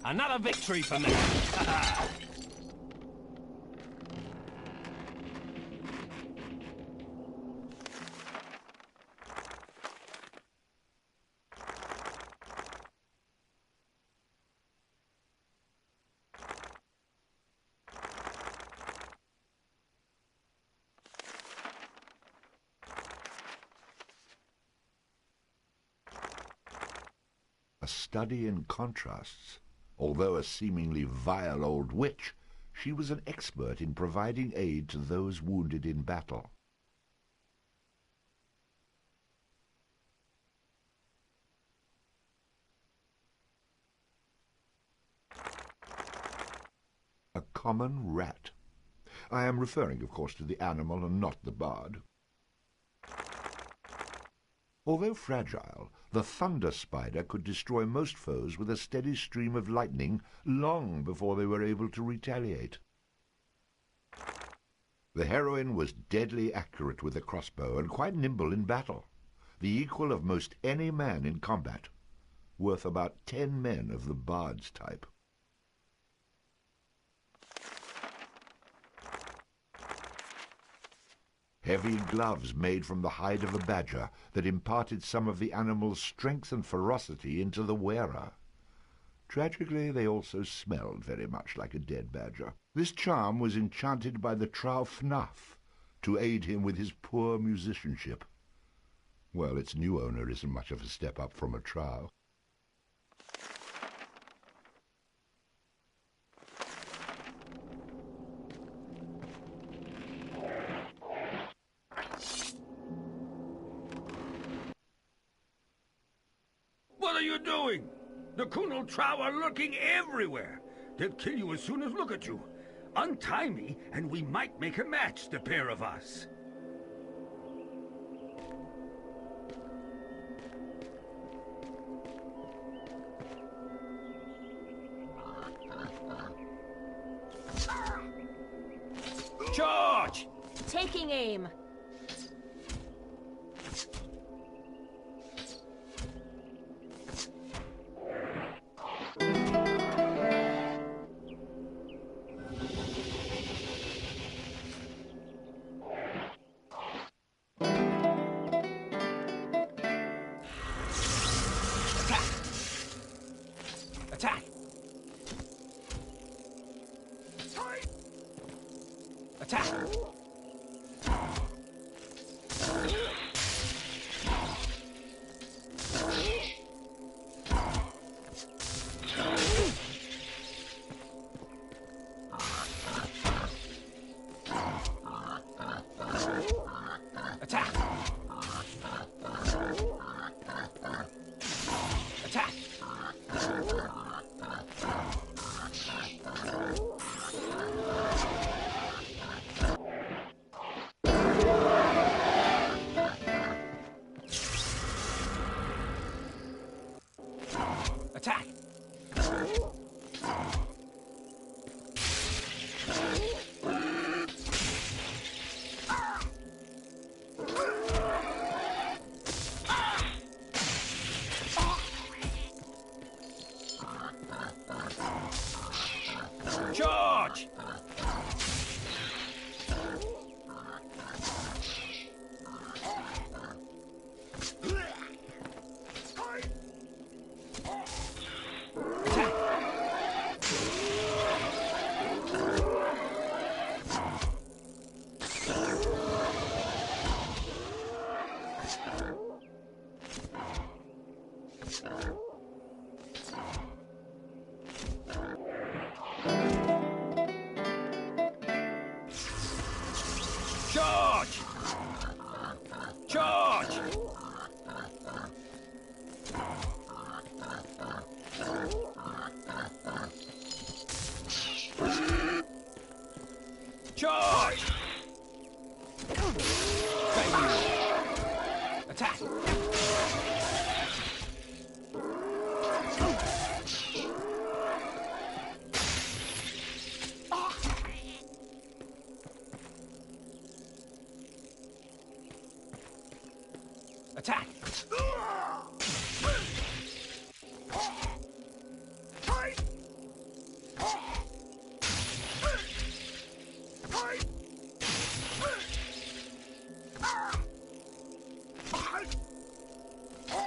Another victory for me. A study in contrasts. Although a seemingly vile old witch, she was an expert in providing aid to those wounded in battle. A common rat. I am referring, of course, to the animal and not the bard. Although fragile, the thunder spider could destroy most foes with a steady stream of lightning long before they were able to retaliate. The heroine was deadly accurate with a crossbow and quite nimble in battle, the equal of most any man in combat, worth about 10 men of the bard's type. Heavy gloves made from the hide of a badger that imparted some of the animal's strength and ferocity into the wearer. Tragically, they also smelled very much like a dead badger. This charm was enchanted by the Trow Fnaf to aid him with his poor musicianship. Well, its new owner isn't much of a step up from a Trow. What are you doing? The Kunal Trow are lurking everywhere. They'll kill you as soon as look at you. Untie me, and we might make a match, the pair of us. Charge! Taking aim. Attack! Attack! Attack! Attack! Charge! Charge! Charge! Charge! Attack! Attack!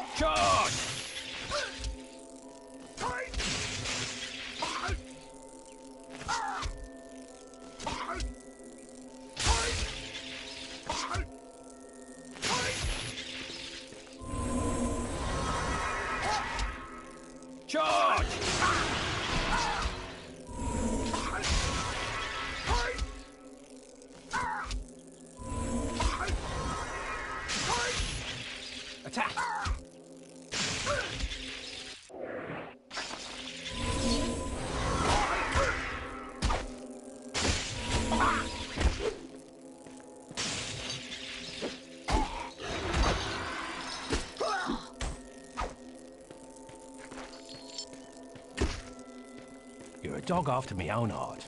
Charge! Charge! Attack! You're a dog after me own heart.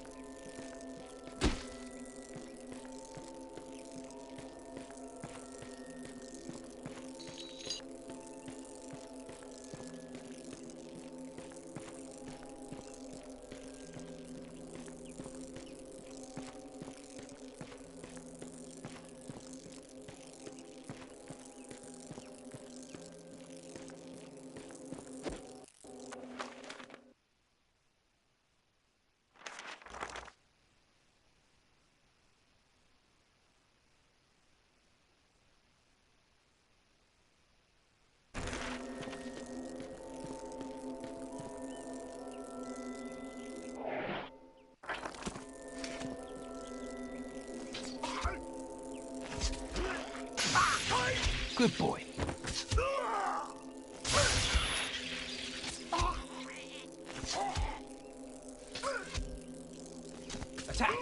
Good boy. Attack!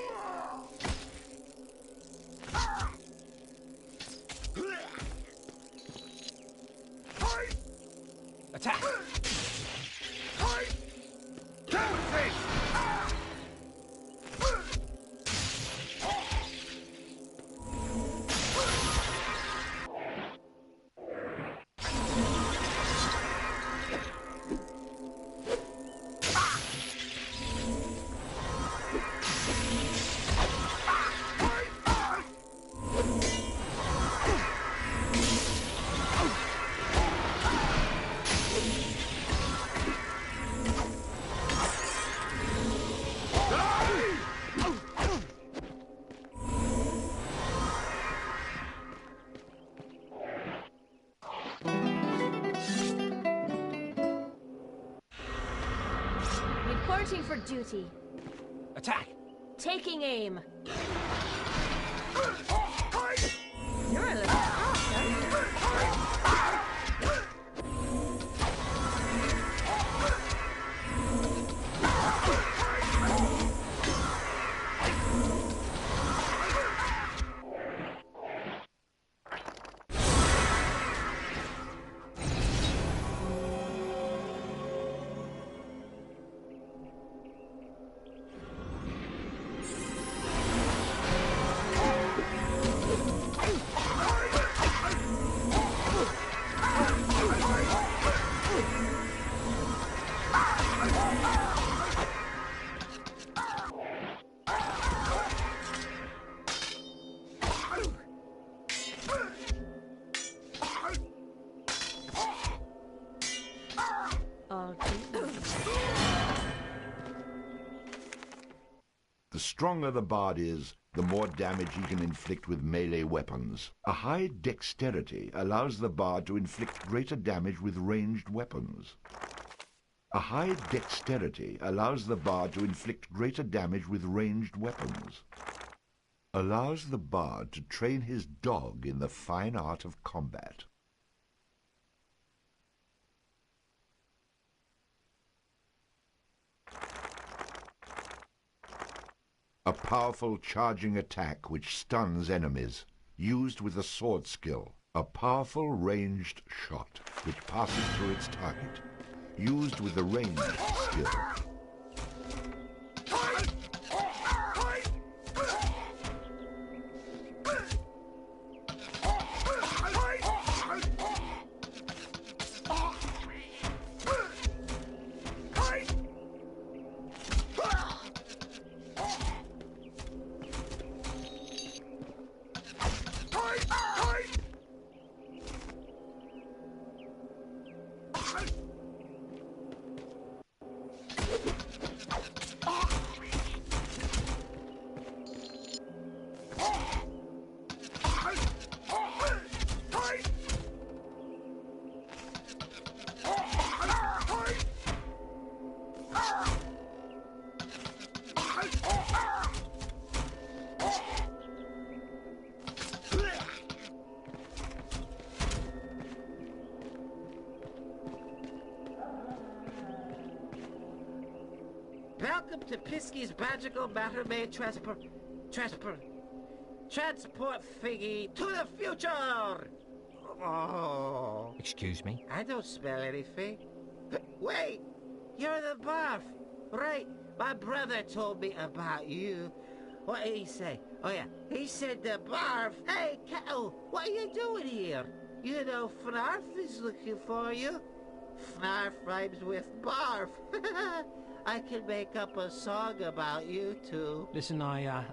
Attack! Reporting for duty. Attack! Taking aim. You're a little I'll do that. The stronger the bard is, the more damage he can inflict with melee weapons. A high dexterity allows the bard to inflict greater damage with ranged weapons. A high dexterity allows the bard to inflict greater damage with ranged weapons. Allows the bard to train his dog in the fine art of combat. A powerful charging attack which stuns enemies, used with a sword skill. A powerful ranged shot which passes through its target, used with the ranged skill. Welcome to Pisky's magical matter-made transport thingy to the future! Oh. Excuse me? I don't smell anything. Wait! You're the barf! Right, my brother told me about you. What did he say? Oh yeah, he said the barf. Hey, Kettle, what are you doing here? You know Fnarf is looking for you. Fnarf rhymes with barf. I can make up a song about you two. Listen, I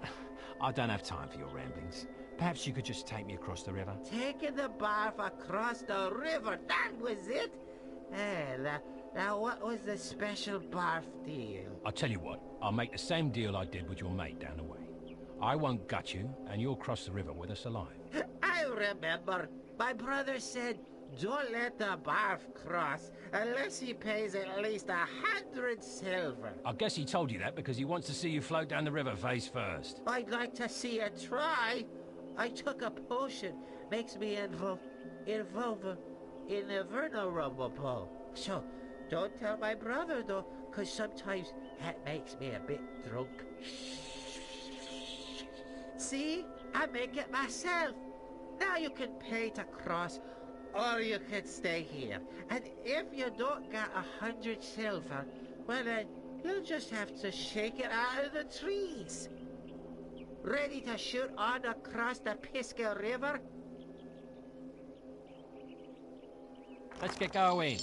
don't have time for your ramblings. Perhaps you could just take me across the river. Taking the barf across the river, that was it? Hey, now what was the special barf deal? I'll tell you what, I'll make the same deal I did with your mate down the way. I won't gut you, and you'll cross the river with us alive. I remember. My brother said, don't let the barf cross unless he pays at least 100 silver. I guess he told you that because he wants to see you float down the river face first. I'd like to see you try. I took a potion. Makes me invulnerable. So, don't tell my brother, though, because sometimes that makes me a bit drunk. See? I make it myself. Now you can pay to cross, or you can stay here. And if you don't get 100 silver, well then, you'll just have to shake it out of the trees. Ready to shoot on across the Pisca River? Let's get going.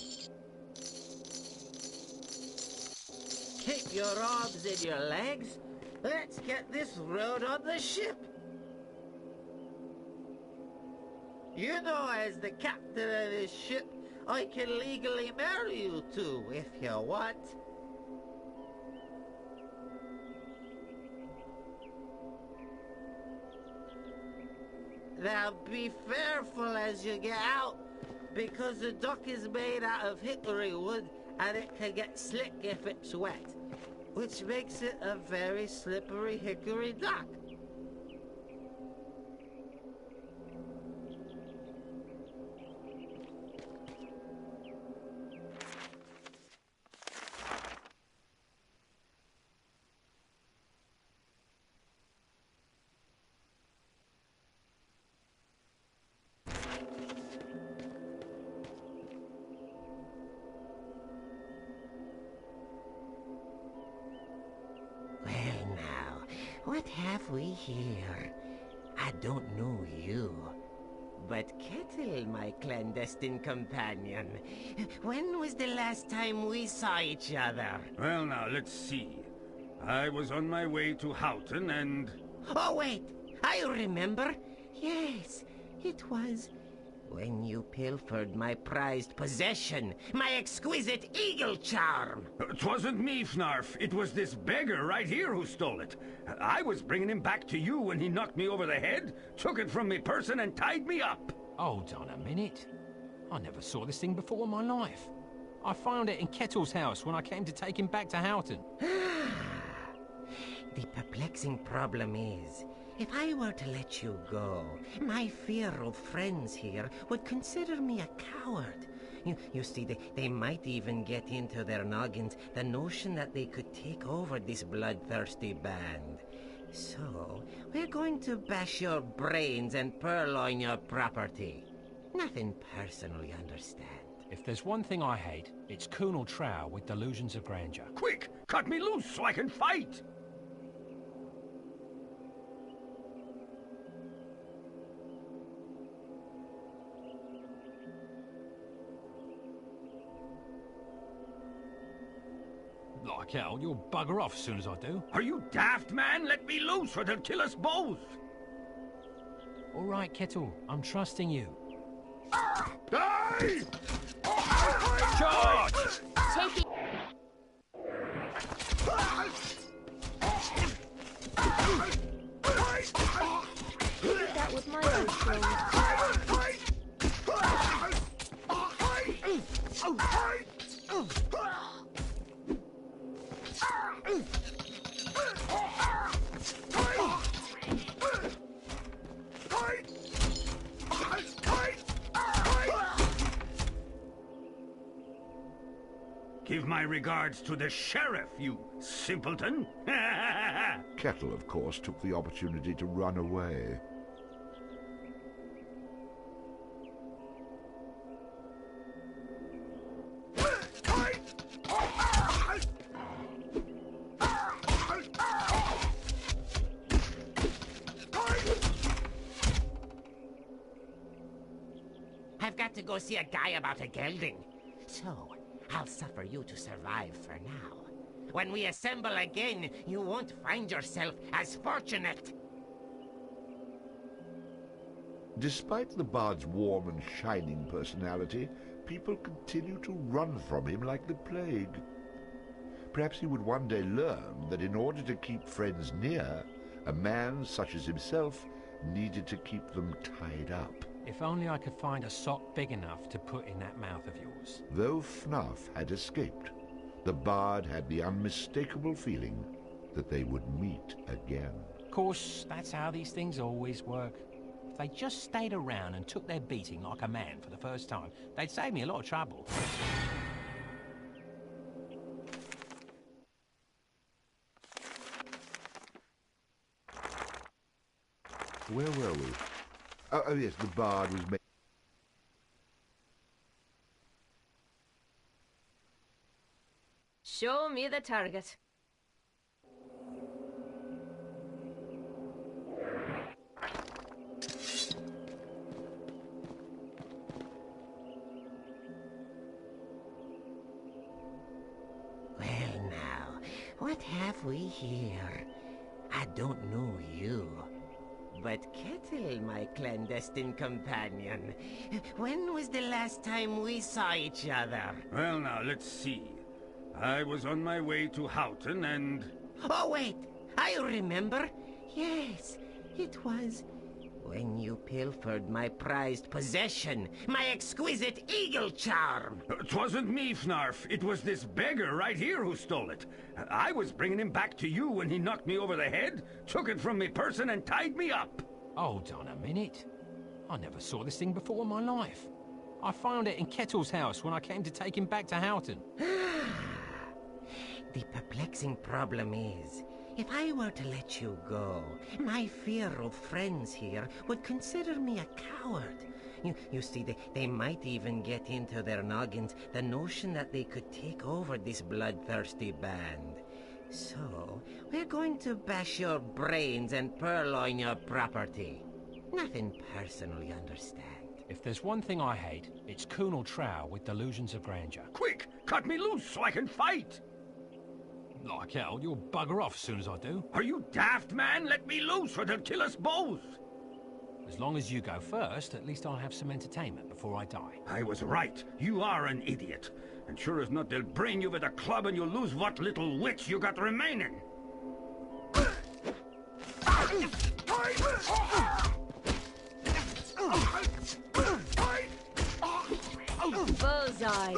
Keep your arms in your legs. Let's get this road on the ship. You know, as the captain of this ship, I can legally marry you two if you want. Now be careful as you get out, because the dock is made out of hickory wood and it can get slick if it's wet, which makes it a very slippery hickory dock. What have we here? I don't know you. But Kettle, my clandestine companion, when was the last time we saw each other? Well, now, let's see. I was on my way to Houghton and... Oh, wait! I remember! Yes, it was When you pilfered my prized possession, my exquisite eagle charm. 'Twasn't me, Fnarf. It was this beggar right here who stole it. I was bringing him back to you when he knocked me over the head, took it from me person and tied me up. Hold on a minute. I never saw this thing before in my life. I found it in Kettle's house when I came to take him back to Houghton. The perplexing problem is, if I were to let you go, my feral friends here would consider me a coward. You see, they might even get into their noggins the notion that they could take over this bloodthirsty band. So, we're going to bash your brains and purloin your property. Nothing personal, you understand. If there's one thing I hate, it's Kunal Trow with delusions of grandeur. Quick, cut me loose so I can fight! Like hell, you'll bugger off as soon as I do. Are you daft, man? Let me loose or they'll kill us both! All right, Kettle, I'm trusting you. Die! Charge! Take it. Did that with my eyes Give my regards to the sheriff, you simpleton! Kettle, of course, took the opportunity to run away. I've got to go see a guy about a gelding. So, I'll suffer you to survive for now. When we assemble again, you won't find yourself as fortunate. Despite the bard's warm and shining personality, people continue to run from him like the plague. Perhaps he would one day learn that in order to keep friends near, a man such as himself needed to keep them tied up. If only I could find a sock big enough to put in that mouth of yours. Though Fnarf had escaped, the bard had the unmistakable feeling that they would meet again. Of course, that's how these things always work. If they just stayed around and took their beating like a man for the first time, they'd save me a lot of trouble. Where were we? Oh yes, the bard was made. Show me the target. Well now, what have we here? I don't know you. But Kettle, my clandestine companion, when was the last time we saw each other? Well now, let's see. I was on my way to Houghton and... Oh wait, I remember. Yes, it was when you pilfered my prized possession, my exquisite eagle charm. 'Twasn't me, Fnarf. It was this beggar right here who stole it. I was bringing him back to you when he knocked me over the head, took it from me person and tied me up. Hold on a minute. I never saw this thing before in my life. I found it in Kettle's house when I came to take him back to Houghton. The perplexing problem is, if I were to let you go, my feral friends here would consider me a coward. You see, they might even get into their noggins the notion that they could take over this bloodthirsty band. So, we're going to bash your brains and purloin your property. Nothing personal, you understand. If there's one thing I hate, it's Kunal Trow with delusions of grandeur. Quick, cut me loose so I can fight! Like hell, you'll bugger off as soon as I do. Are you daft, man? Let me loose or they'll kill us both! As long as you go first, at least I'll have some entertainment before I die. I was right. You are an idiot. And sure as not, they'll brain you with a club and you'll lose what little wits you got remaining. Bullseye.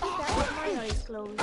That with my eyes closed.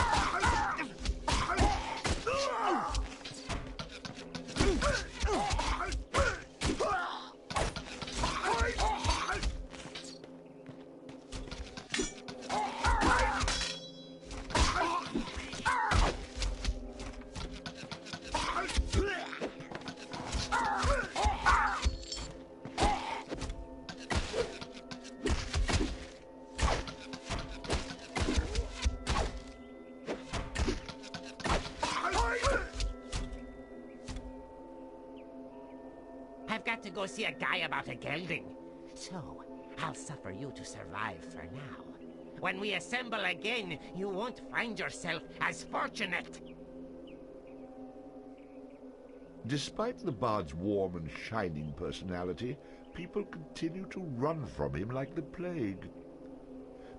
I've got to go see a guy about a gelding. So, I'll suffer you to survive for now. When we assemble again, you won't find yourself as fortunate. Despite the bard's warm and shining personality, people continue to run from him like the plague.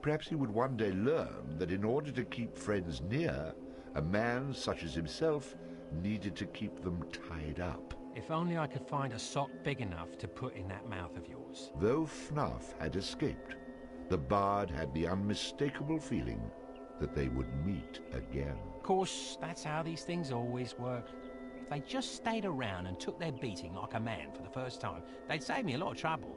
Perhaps he would one day learn that in order to keep friends near, a man such as himself needed to keep them tied up. If only I could find a sock big enough to put in that mouth of yours. Though Fnaf had escaped, the bard had the unmistakable feeling that they would meet again. Of course, that's how these things always work. If they just stayed around and took their beating like a man for the first time, they'd save me a lot of trouble.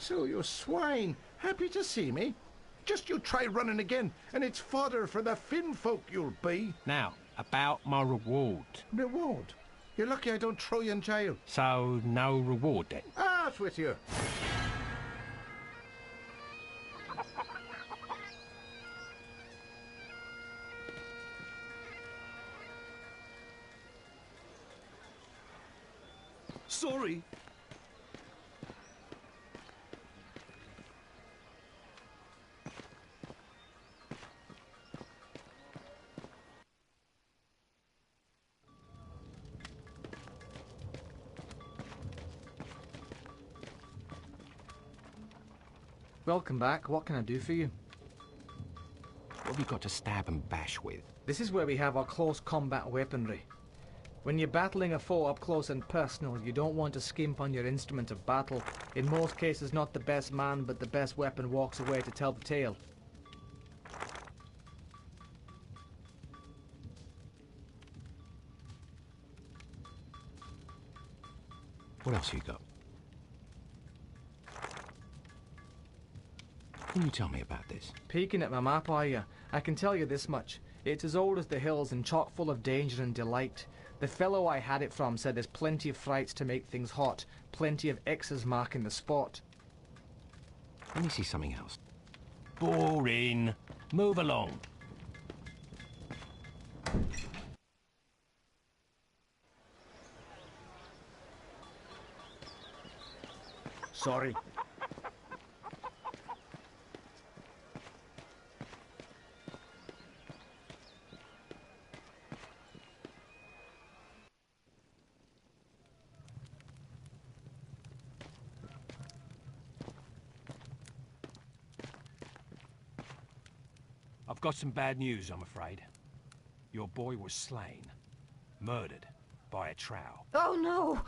So you swine, happy to see me? Just you try running again, and it's fodder for the Finn folk you'll be. Now, about my reward. Reward? You're lucky I don't throw you in jail. So, no reward then? Out with you. Sorry. Welcome back. What can I do for you? What have you got to stab and bash with? This is where we have our close combat weaponry. When you're battling a foe up close and personal, you don't want to skimp on your instrument of battle. In most cases, not the best man, but the best weapon walks away to tell the tale. What else you got? Can you tell me about this? Peeking at my map, are you? I can tell you this much. It's as old as the hills and chock full of danger and delight. The fellow I had it from said there's plenty of frights to make things hot, plenty of X's marking the spot. Let me see something else. Boring. Move along. Sorry. I've got some bad news, I'm afraid. Your boy was slain. Murdered by a trow. Oh no!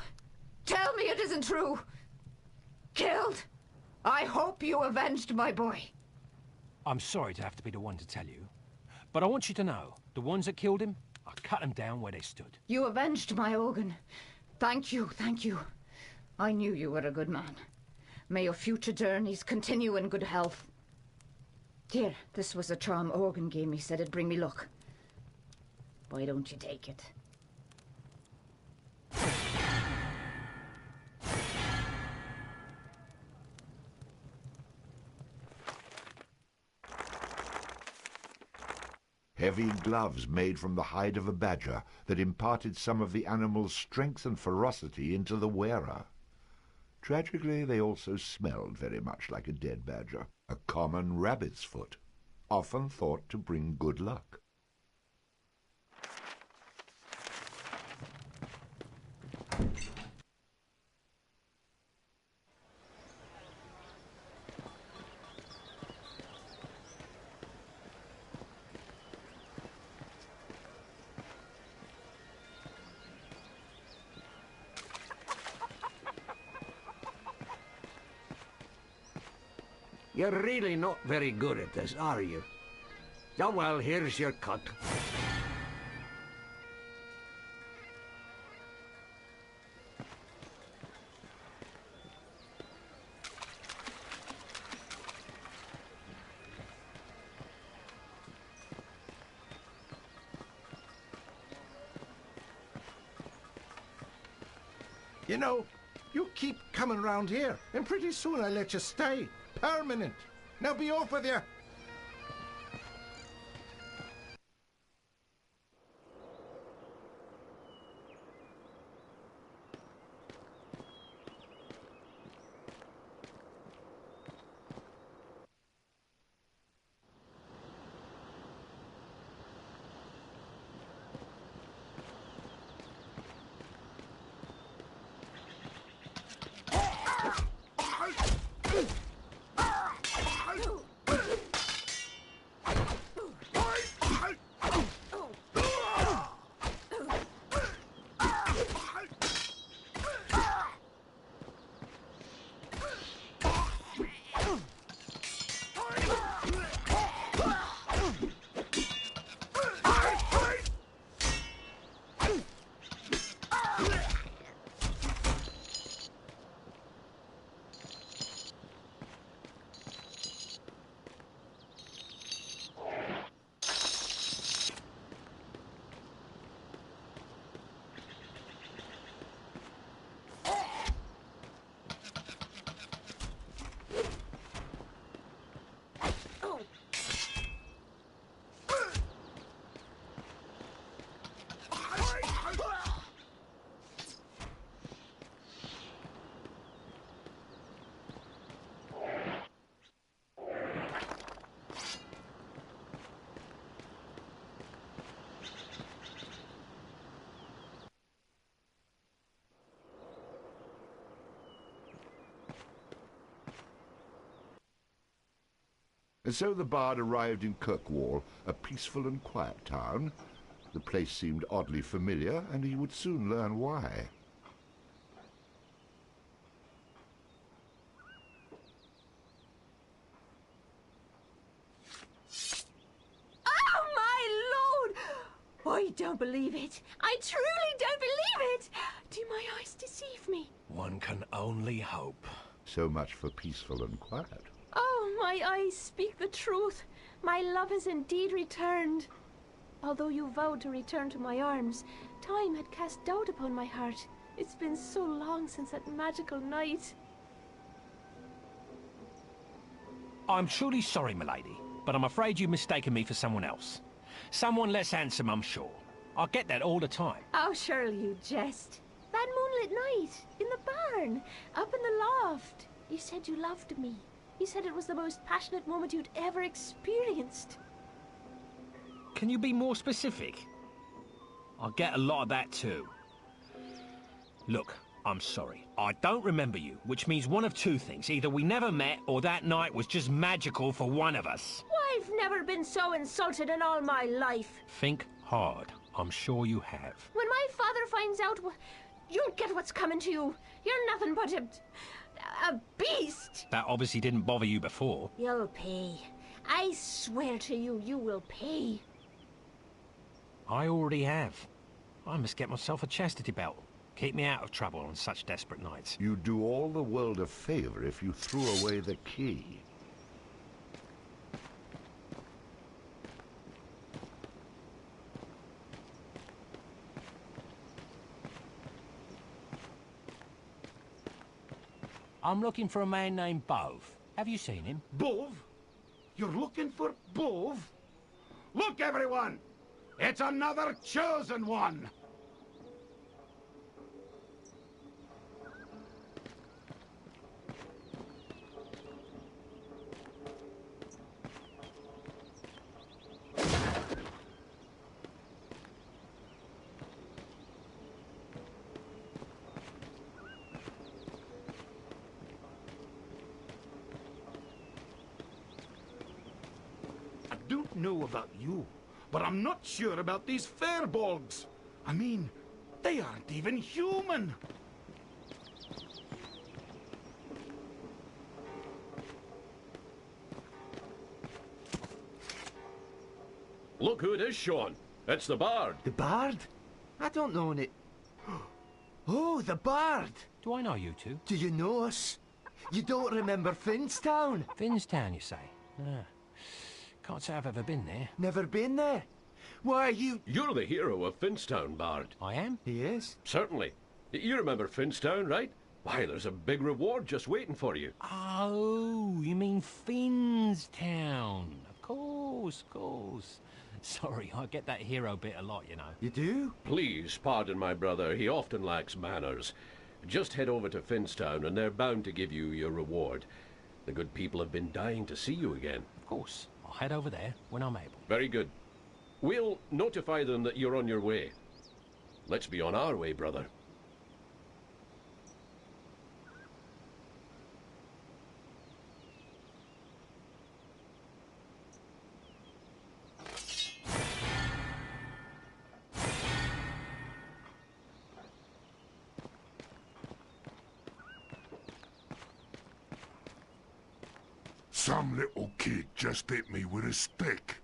Tell me it isn't true! Killed? I hope you avenged my boy. I'm sorry to have to be the one to tell you, but I want you to know, the ones that killed him, I cut them down where they stood. You avenged my Ogun. Thank you, thank you. I knew you were a good man. May your future journeys continue in good health. Here, this was a charm Ogun gave me, said it'd bring me luck. Why don't you take it? Heavy gloves made from the hide of a badger that imparted some of the animal's strength and ferocity into the wearer. Tragically, they also smelled very much like a dead badger, a common rabbit's foot, often thought to bring good luck. You're really not very good at this, are you? Oh well, here's your cut. You know, you keep coming round here, and pretty soon I'll let you stay. Permanent. Now be off with you. And so the bard arrived in Kirkwall, a peaceful and quiet town. The place seemed oddly familiar, and he would soon learn why. Oh, my lord! I don't believe it. I truly don't believe it. Do my eyes deceive me? One can only hope. So much for peaceful and quiet. Oh, my eyes speak the truth. My love has indeed returned. Although you vowed to return to my arms, time had cast doubt upon my heart. It's been so long since that magical night. I'm truly sorry, milady, but I'm afraid you've mistaken me for someone else. Someone less handsome, I'm sure. I get that all the time. Oh, surely you jest. That moonlit night, in the barn, up in the loft. You said you loved me. You said it was the most passionate moment you'd ever experienced. Can you be more specific? I get a lot of that too. Look, I'm sorry. I don't remember you, which means one of two things. Either we never met, or that night was just magical for one of us. I've never been so insulted in all my life. Think hard. I'm sure you have. When my father finds out, you'll get what's coming to you. You're nothing but a A beast! That obviously didn't bother you before. You'll pay. I swear to you, you will pay. I already have. I must get myself a chastity belt. Keep me out of trouble on such desperate nights. You'd do all the world a favor if you threw away the key. I'm looking for a man named Bove. Have you seen him? Bove? You're looking for Bove? Look, everyone! It's another chosen one! I don't know about you, but I'm not sure about these fairbolgs. I mean, they aren't even human. Look who it is, Sean. It's the Bard. The Bard? I don't know it. Oh, the Bard! Do I know you two? Do you know us? You don't remember Finstown? Finstown, you say? Ah. Can't say I've ever been there. Never been there? Why, You're the hero of Finstown, Bard. I am? He is? Certainly. You remember Finstown, right? Why, there's a big reward just waiting for you. Oh, you mean Finstown. Of course, Sorry, I get that hero bit a lot, you know. You do? Please pardon my brother. He often lacks manners. Just head over to Finstown and they're bound to give you your reward. The good people have been dying to see you again. Of course. I'll head over there when I'm able. Very good. We'll notify them that you're on your way. Let's be on our way, brother. Some little kid just hit me with a stick.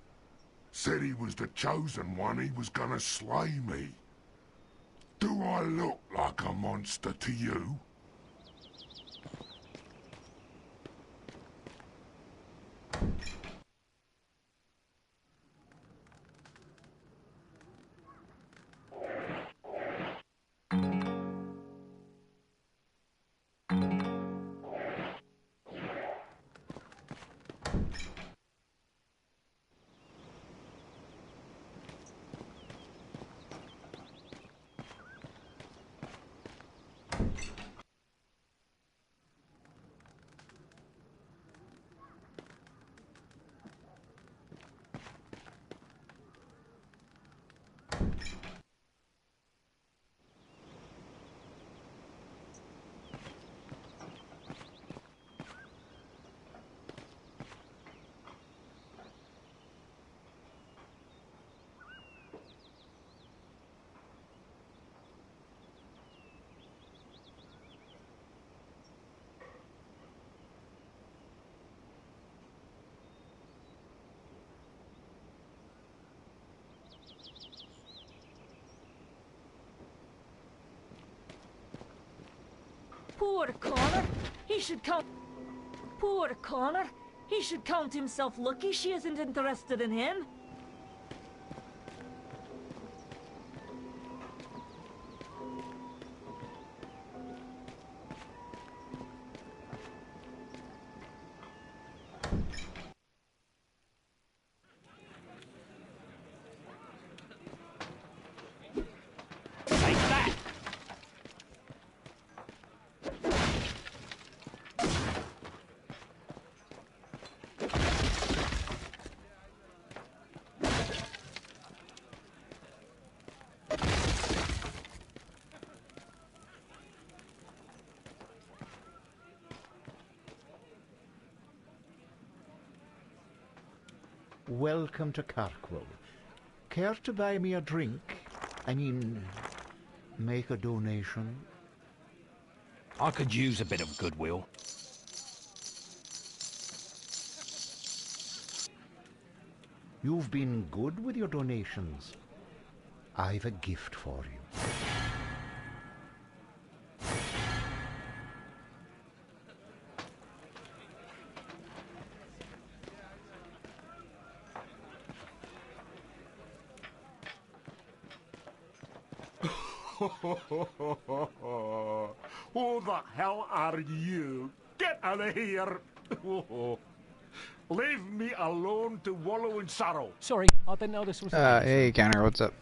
Said he was the chosen one, he was gonna slay me. Do I look like a monster to you? Poor Connor. He should count... Poor Connor. He should count himself lucky she isn't interested in him. Welcome to Kirkwall. Care to buy me a drink? I mean, make a donation? I could use a bit of goodwill. You've been good with your donations. I've a gift for you. Who the hell are you? Get out of here! Leave me alone to wallow in sorrow. Sorry, I didn't know this was... Hey, Connor, what's up?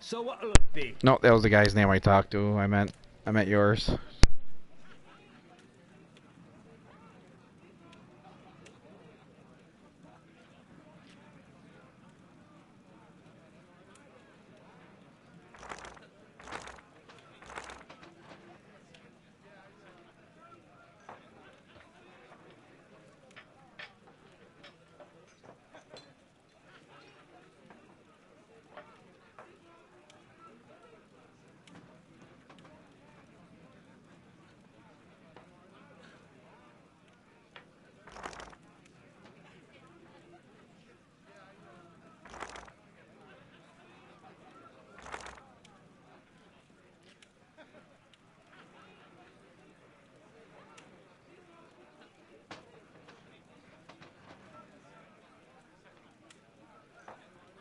So what'll it be? No, that was the guy's name I talked to. I meant yours.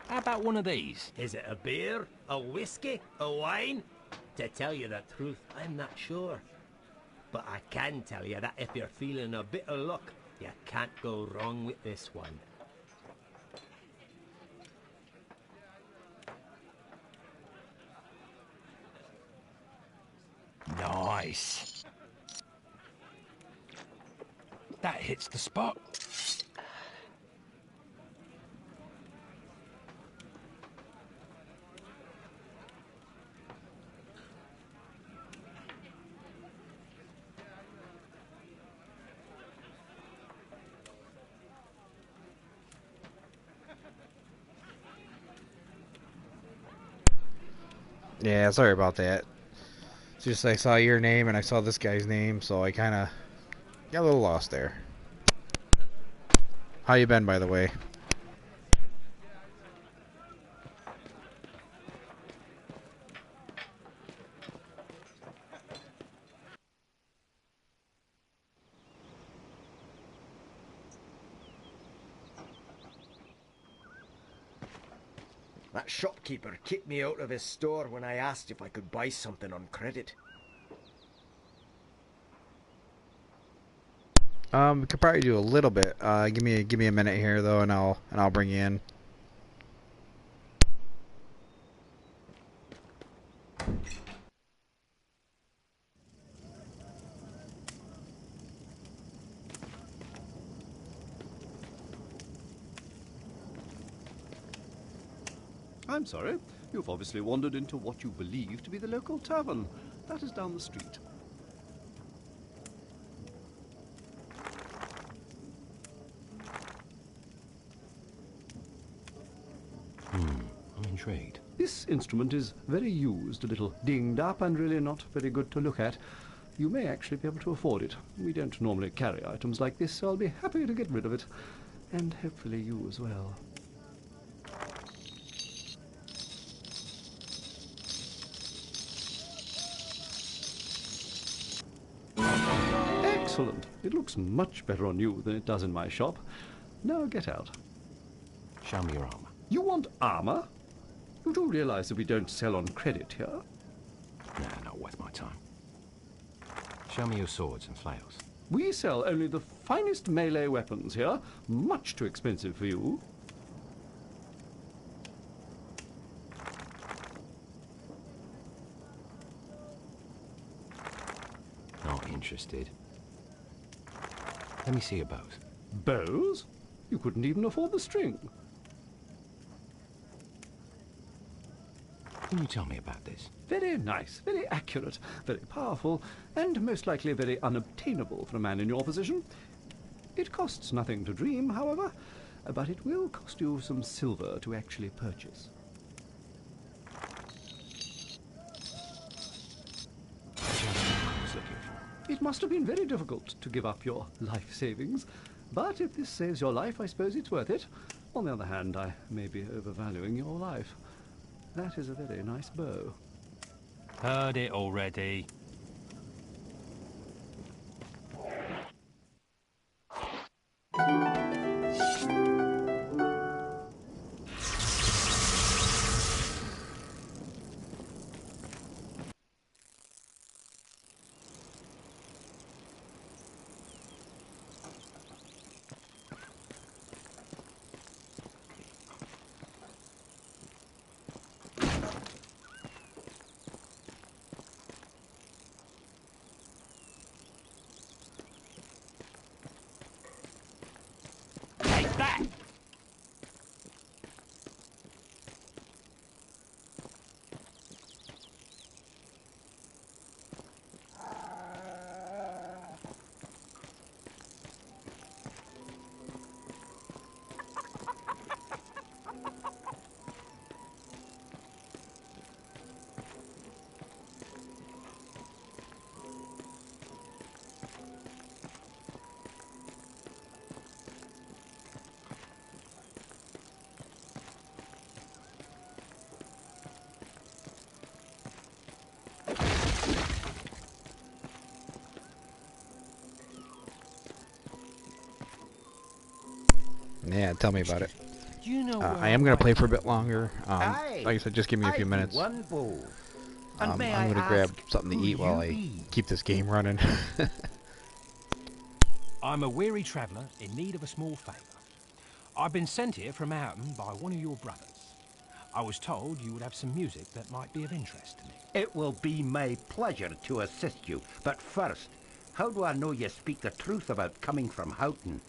How about one of these? Is it a beer? A whiskey? A wine? To tell you the truth, I'm not sure. But I can tell you that if you're feeling a bit of luck, you can't go wrong with this one. Nice. That hits the spot. Yeah, sorry about that. It's just I saw your name and I saw this guy's name, so I kind of got a little lost there. How you been, by the way? That shopkeeper kicked me out of his store when I asked if I could buy something on credit. We could probably do a little bit. Give me a minute here though, and I'll bring you in. I'm sorry. You've obviously wandered into what you believe to be the local tavern. That is down the street. I'm intrigued. This instrument is very used, a little dinged up and really not very good to look at. You may actually be able to afford it. We don't normally carry items like this, so I'll be happy to get rid of it. And hopefully you as well. Excellent. It looks much better on you than it does in my shop. Now get out. Show me your armor. You want armor? You do realize that we don't sell on credit here? Nah, not worth my time. Show me your swords and flails. We sell only the finest melee weapons here. Much too expensive for you. Not interested. Let me see your bows. Bows? You couldn't even afford the string. Can you tell me about this? Very nice, very accurate, very powerful, and most likely very unobtainable for a man in your position. It costs nothing to dream, however, but it will cost you some silver to actually purchase. It must have been very difficult to give up your life savings, but if this saves your life, I suppose it's worth it. On the other hand, I may be overvaluing your life. That is a very nice bow. Heard it already. Yeah, tell me about it. You know I am going to play for a bit longer. Like I said, just give me a few minutes. One bow. I'm going to grab something to eat while I keep this game running. I'm a weary traveller in need of a small favour. I've been sent here from Houghton by one of your brothers. I was told you would have some music that might be of interest to me. It will be my pleasure to assist you. But first, how do I know you speak the truth about coming from Houghton?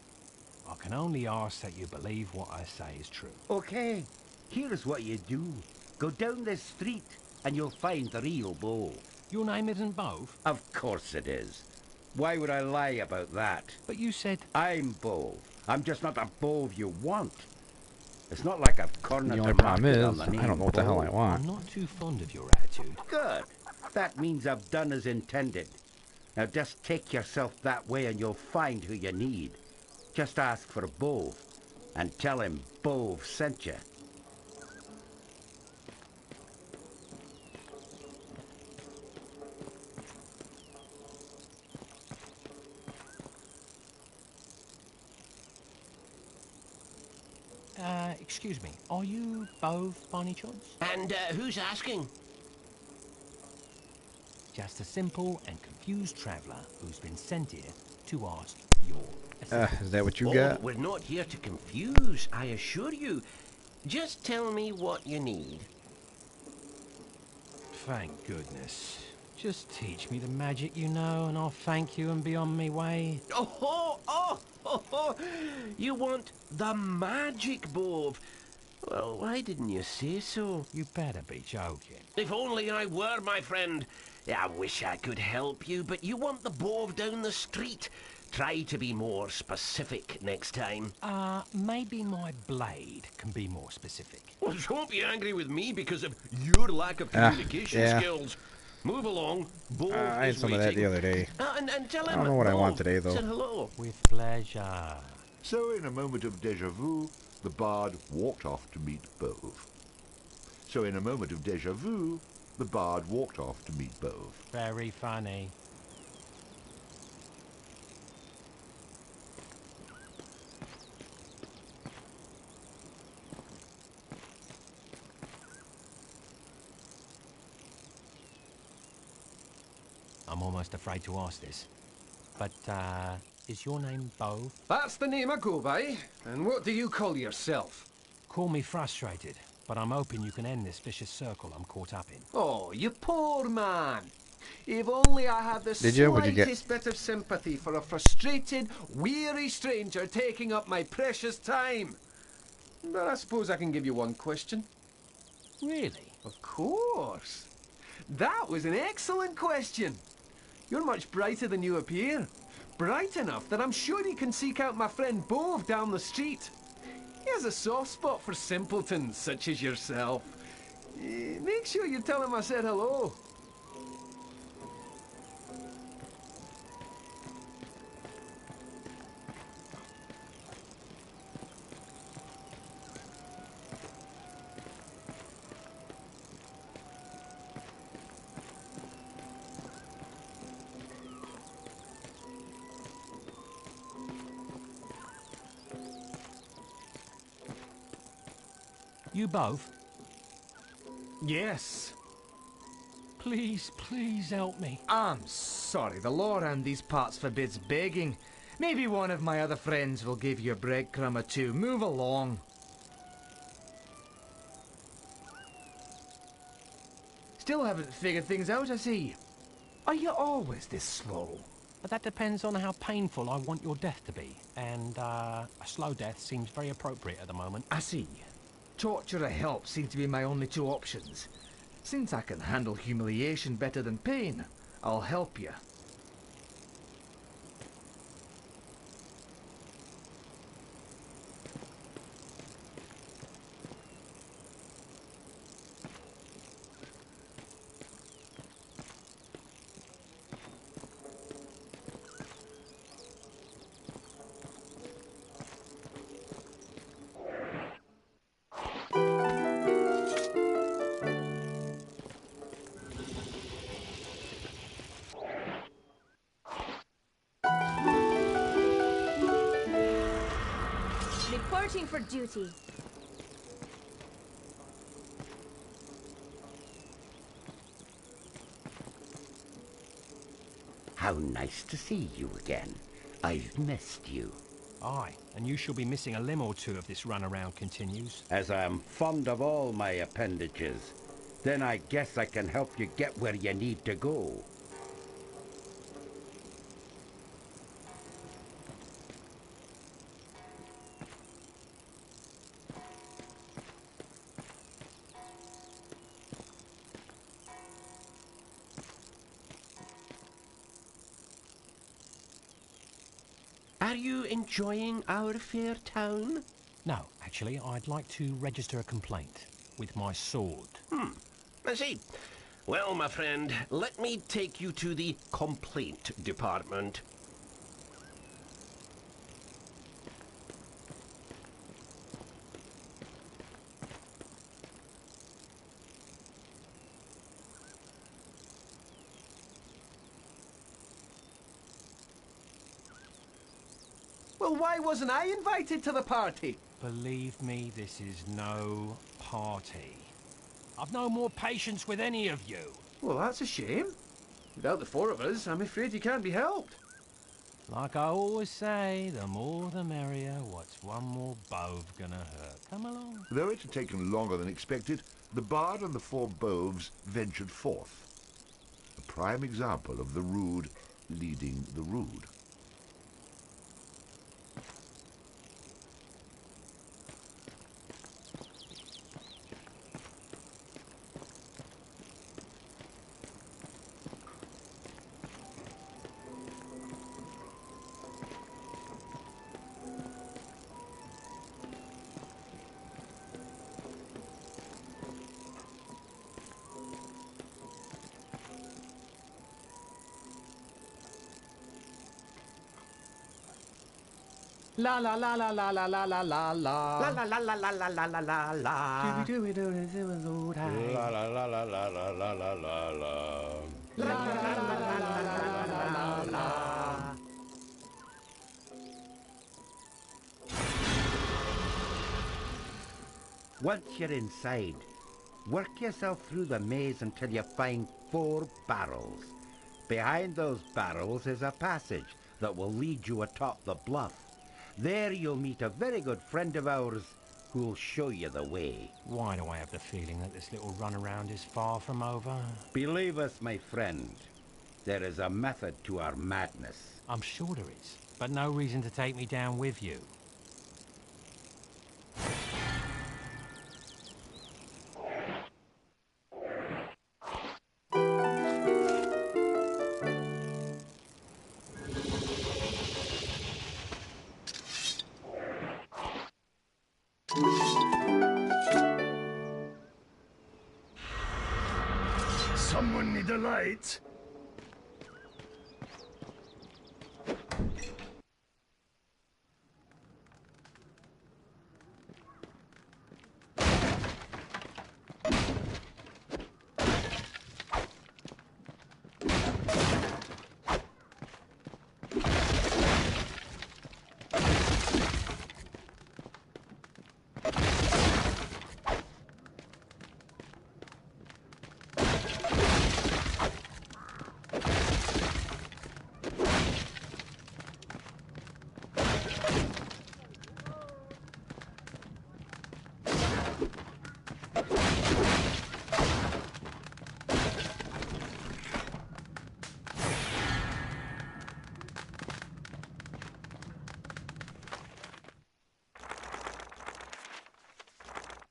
I can only ask that you believe what I say is true. Okay, here's what you do. Go down this street and you'll find the real Bo. Your name isn't Bove? Of course it is. Why would I lie about that? But you said... I'm Bove. I'm just not the Bove you want. It's not like I've cornered The only problem is, I don't know what the hell I want. I'm not too fond of your attitude. Good. That means I've done as intended. Now just take yourself that way and you'll find who you need. Just ask for Bove, and tell him Bove sent you. Excuse me, are you Bove by any chance? And who's asking? Just a simple and confused traveller who's been sent here to ask your assistance. Is that what you got? We're not here to confuse, I assure you. Just tell me what you need. Thank goodness. Just teach me the magic you know and I'll thank you and be on me way. Oh, you want the magic Bove? Well, why didn't you say so? You better be joking. If only I were, my friend. I wish I could help you, but you want the Bove down the street. Try to be more specific next time. Maybe my blade can be more specific. Well, don't be angry with me because of your lack of communication skills. Move along. Bove I had is some waiting. of that the other day. And tell him I don't know what I want Bove today, though. said hello. With pleasure. So in a moment of déjà vu, the bard walked off to meet Bove. So in a moment of déjà vu, the bard walked off to meet Bove. Very funny. I'm almost afraid to ask this. But, is your name Bo? That's the name I go by. And what do you call yourself? Call me frustrated, but I'm hoping you can end this vicious circle I'm caught up in. Oh, you poor man. If only I had the Did you? What'd you get? slightest bit of sympathy for a frustrated, weary stranger taking up my precious time. But I suppose I can give you one question. Really? Of course. That was an excellent question. You're much brighter than you appear. Bright enough that I'm sure you can seek out my friend Bove down the street. He has a soft spot for simpletons such as yourself. Make sure you tell him I said hello. You both? Yes. Please, please help me. I'm sorry, the law around these parts forbids begging. Maybe one of my other friends will give you a breadcrumb or two. Move along. Still haven't figured things out, I see. Are you always this slow? But that depends on how painful I want your death to be. And, a slow death seems very appropriate at the moment. I see. Torture or help seem to be my only two options. Since I can handle humiliation better than pain, I'll help you. Reporting for duty. How nice to see you again. I've missed you. Aye, and you shall be missing a limb or two if this runaround continues. As I am fond of all my appendages, then I guess I can help you get where you need to go. Are you enjoying our fair town? No, actually, I'd like to register a complaint with my sword. I see. Well, my friend, let me take you to the complaint department. Well, why wasn't I invited to the party? Believe me, this is no party. I've no more patience with any of you. Well, that's a shame. Without the four of us, I'm afraid you can't be helped. Like I always say, the more the merrier. What's one more bove gonna hurt? Come along. Though it had taken longer than expected, the bard and the four boves ventured forth. A prime example of the rude leading the rude. La la la la la la la la la la. La la la la la la la la la la. La la la la la la la la la la. La la la la la la la. Once you're inside, work yourself through the maze until you find 4 barrels. Behind those barrels is a passage that will lead you atop the bluff. There you'll meet a very good friend of ours who'll show you the way. Why do I have the feeling that this little runaround is far from over? Believe us, my friend, there is a method to our madness. I'm sure there is, but no reason to take me down with you. Someone need a light?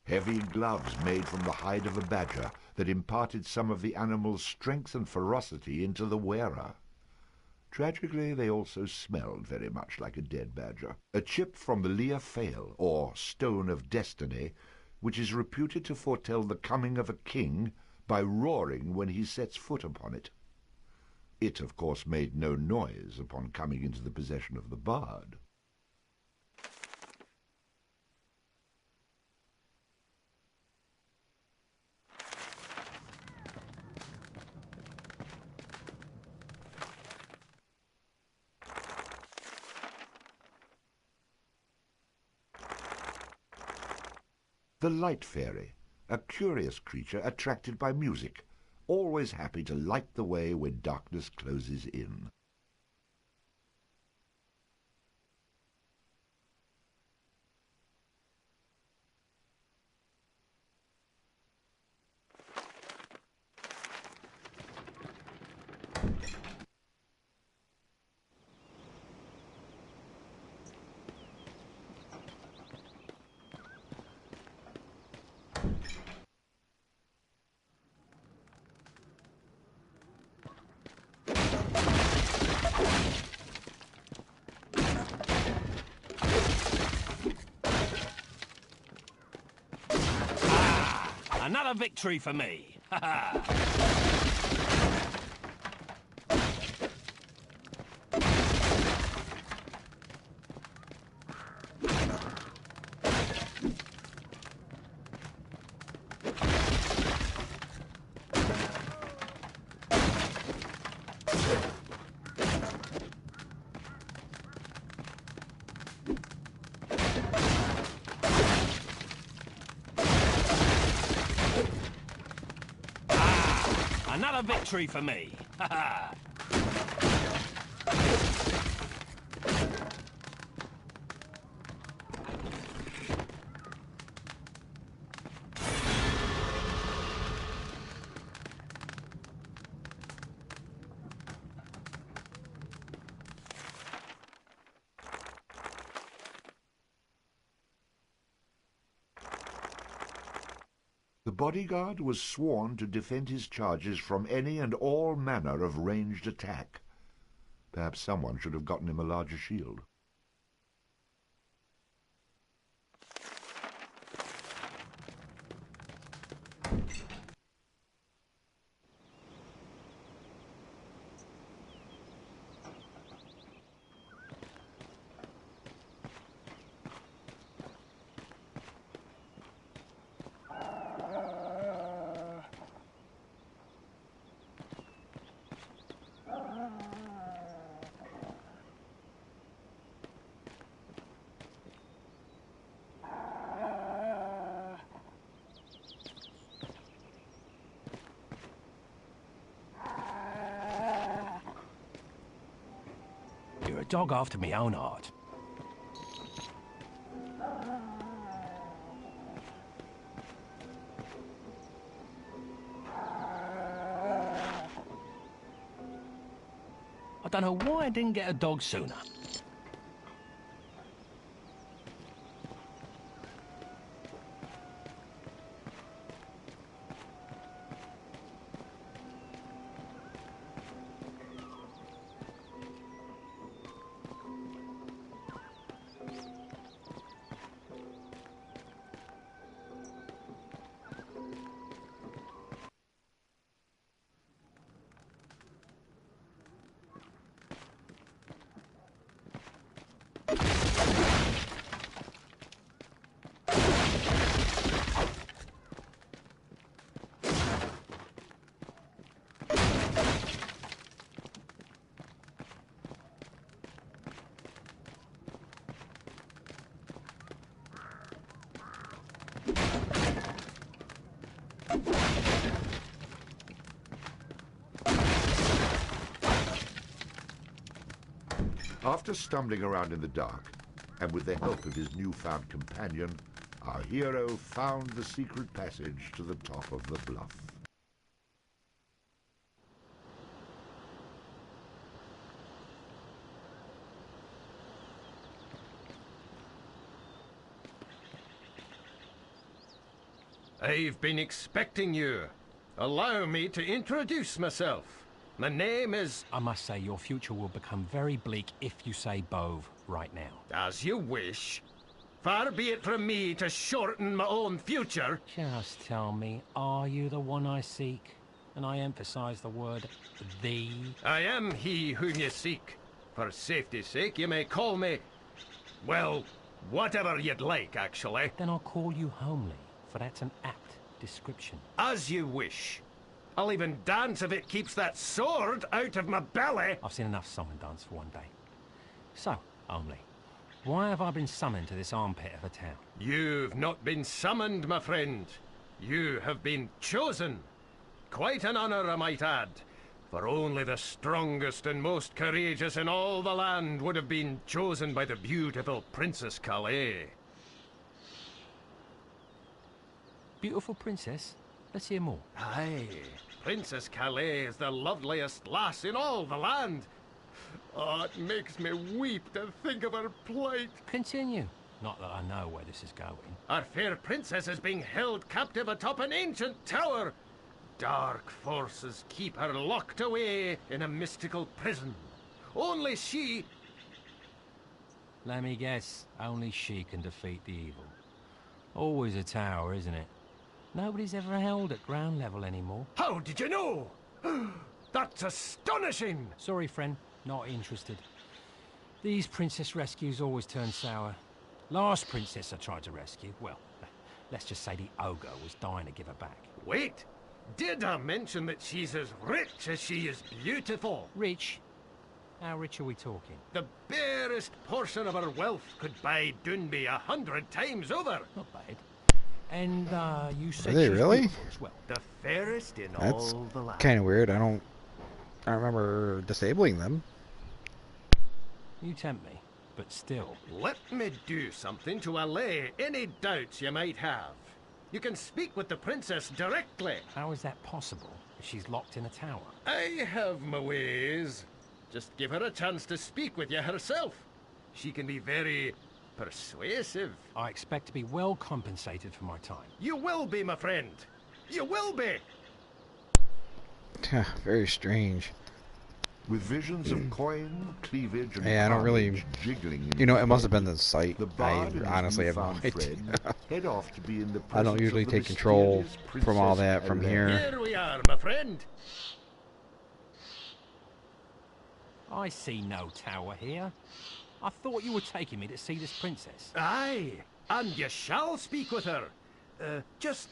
Heavy gloves made from the hide of a badger that imparted some of the animal's strength and ferocity into the wearer. Tragically, they also smelled very much like a dead badger. A chip from the Lear Fail, or Stone of Destiny, which is reputed to foretell the coming of a king by roaring when he sets foot upon it. It, of course, made no noise upon coming into the possession of the bard. The Light Fairy, a curious creature attracted by music, always happy to light the way when darkness closes in. Another victory for me. Another victory for me. The bodyguard was sworn to defend his charges from any and all manner of ranged attack. Perhaps someone should have gotten him a larger shield. dog after me own heart. I don't know why I didn't get a dog sooner. After stumbling around in the dark, and with the help of his newfound companion, our hero found the secret passage to the top of the bluff. I've been expecting you. Allow me to introduce myself. My name is... I must say, your future will become very bleak if you say Bove right now. As you wish. Far be it from me to shorten my own future. Just tell me, are you the one I seek? And I emphasize the word thee. I am he whom you seek. For safety's sake, you may call me... well, whatever you'd like, actually. Then I'll call you Homely, for that's an apt description. As you wish. I'll even dance if it keeps that sword out of my belly. I've seen enough song and dance for one day. So, Homely, why have I been summoned to this armpit of a town? You've not been summoned, my friend. You have been chosen. Quite an honor, I might add. For only the strongest and most courageous in all the land would have been chosen by the beautiful Princess Calais. Beautiful princess? Let's hear more. Aye, Princess Calais is the loveliest lass in all the land. Oh, it makes me weep to think of her plight. Continue. Not that I know where this is going. Our fair princess is being held captive atop an ancient tower. Dark forces keep her locked away in a mystical prison. Only she... Let me guess, only she can defeat the evil. Always a tower, isn't it? Nobody's ever held at ground level anymore. How did you know? That's astonishing! Sorry, friend. Not interested. These princess rescues always turn sour. Last princess I tried to rescue, well, let's just say the ogre was dying to give her back. Wait! Did I mention that she's as rich as she is beautiful? Rich? How rich are we talking? The barest portion of her wealth could buy Doonby 100 times over. Not bad. And, you said Are they she's really? beautiful as well. The fairest in That's all the land. kind of weird. I don't remember disabling them. You tempt me, but still. Let me do something to allay any doubts you might have. You can speak with the princess directly. How is that possible if she's locked in a tower? I have my ways. Just give her a chance to speak with you herself. She can be very persuasive. I expect to be well compensated for my time. You will be, my friend. You will be. Very strange. With visions of coin, cleavage, and Yeah, I don't really... jiggling in You know, the it must have air, been the site. the I bard and his honestly have no newfound idea. friend head off to be in the I don't presence usually of the take control mysterious from all Princess that from Helene. here. Here we are, my friend. I see no tower here. I thought you were taking me to see this princess. Aye, and you shall speak with her. Just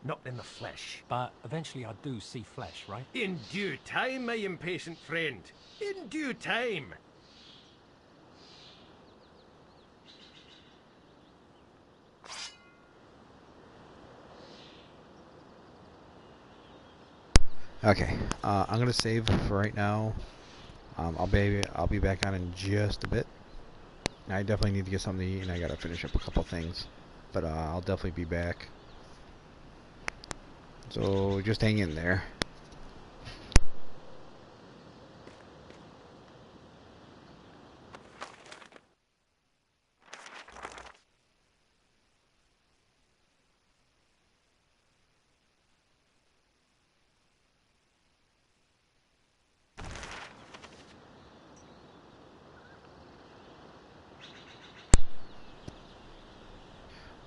not in the flesh. But eventually I do see flesh, right? In due time, my impatient friend. In due time. Okay, I'm gonna save for right now. I'll be back on in just a bit. I definitely need to get something to eat, and I gotta finish up a couple things. But I'll definitely be back. So just hang in there.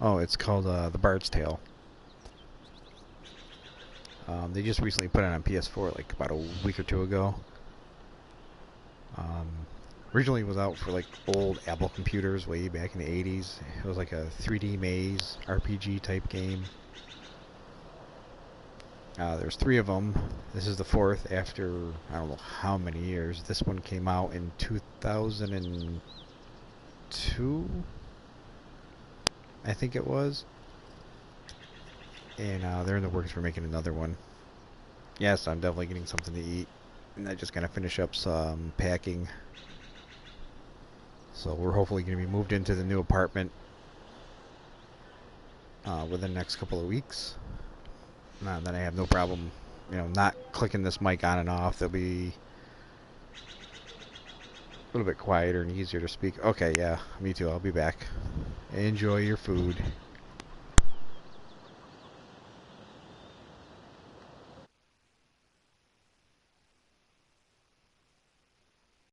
Oh, it's called The Bard's Tale. They just recently put it on PS4 like about a week or two ago. Originally it was out for like old Apple computers way back in the 80s. It was like a 3D maze RPG type game. There's 3 of them. This is the 4th after I don't know how many years. This one came out in 2002, I think it was. And they're in the works for making another one. Yes, I'm definitely getting something to eat. And I just gotta finish up some packing. So we're hopefully going to be moved into the new apartment within the next couple of weeks. Then I have no problem, not clicking this mic on and off. They'll be a little bit quieter and easier to speak. Okay, yeah, me too. I'll be back. Enjoy your food.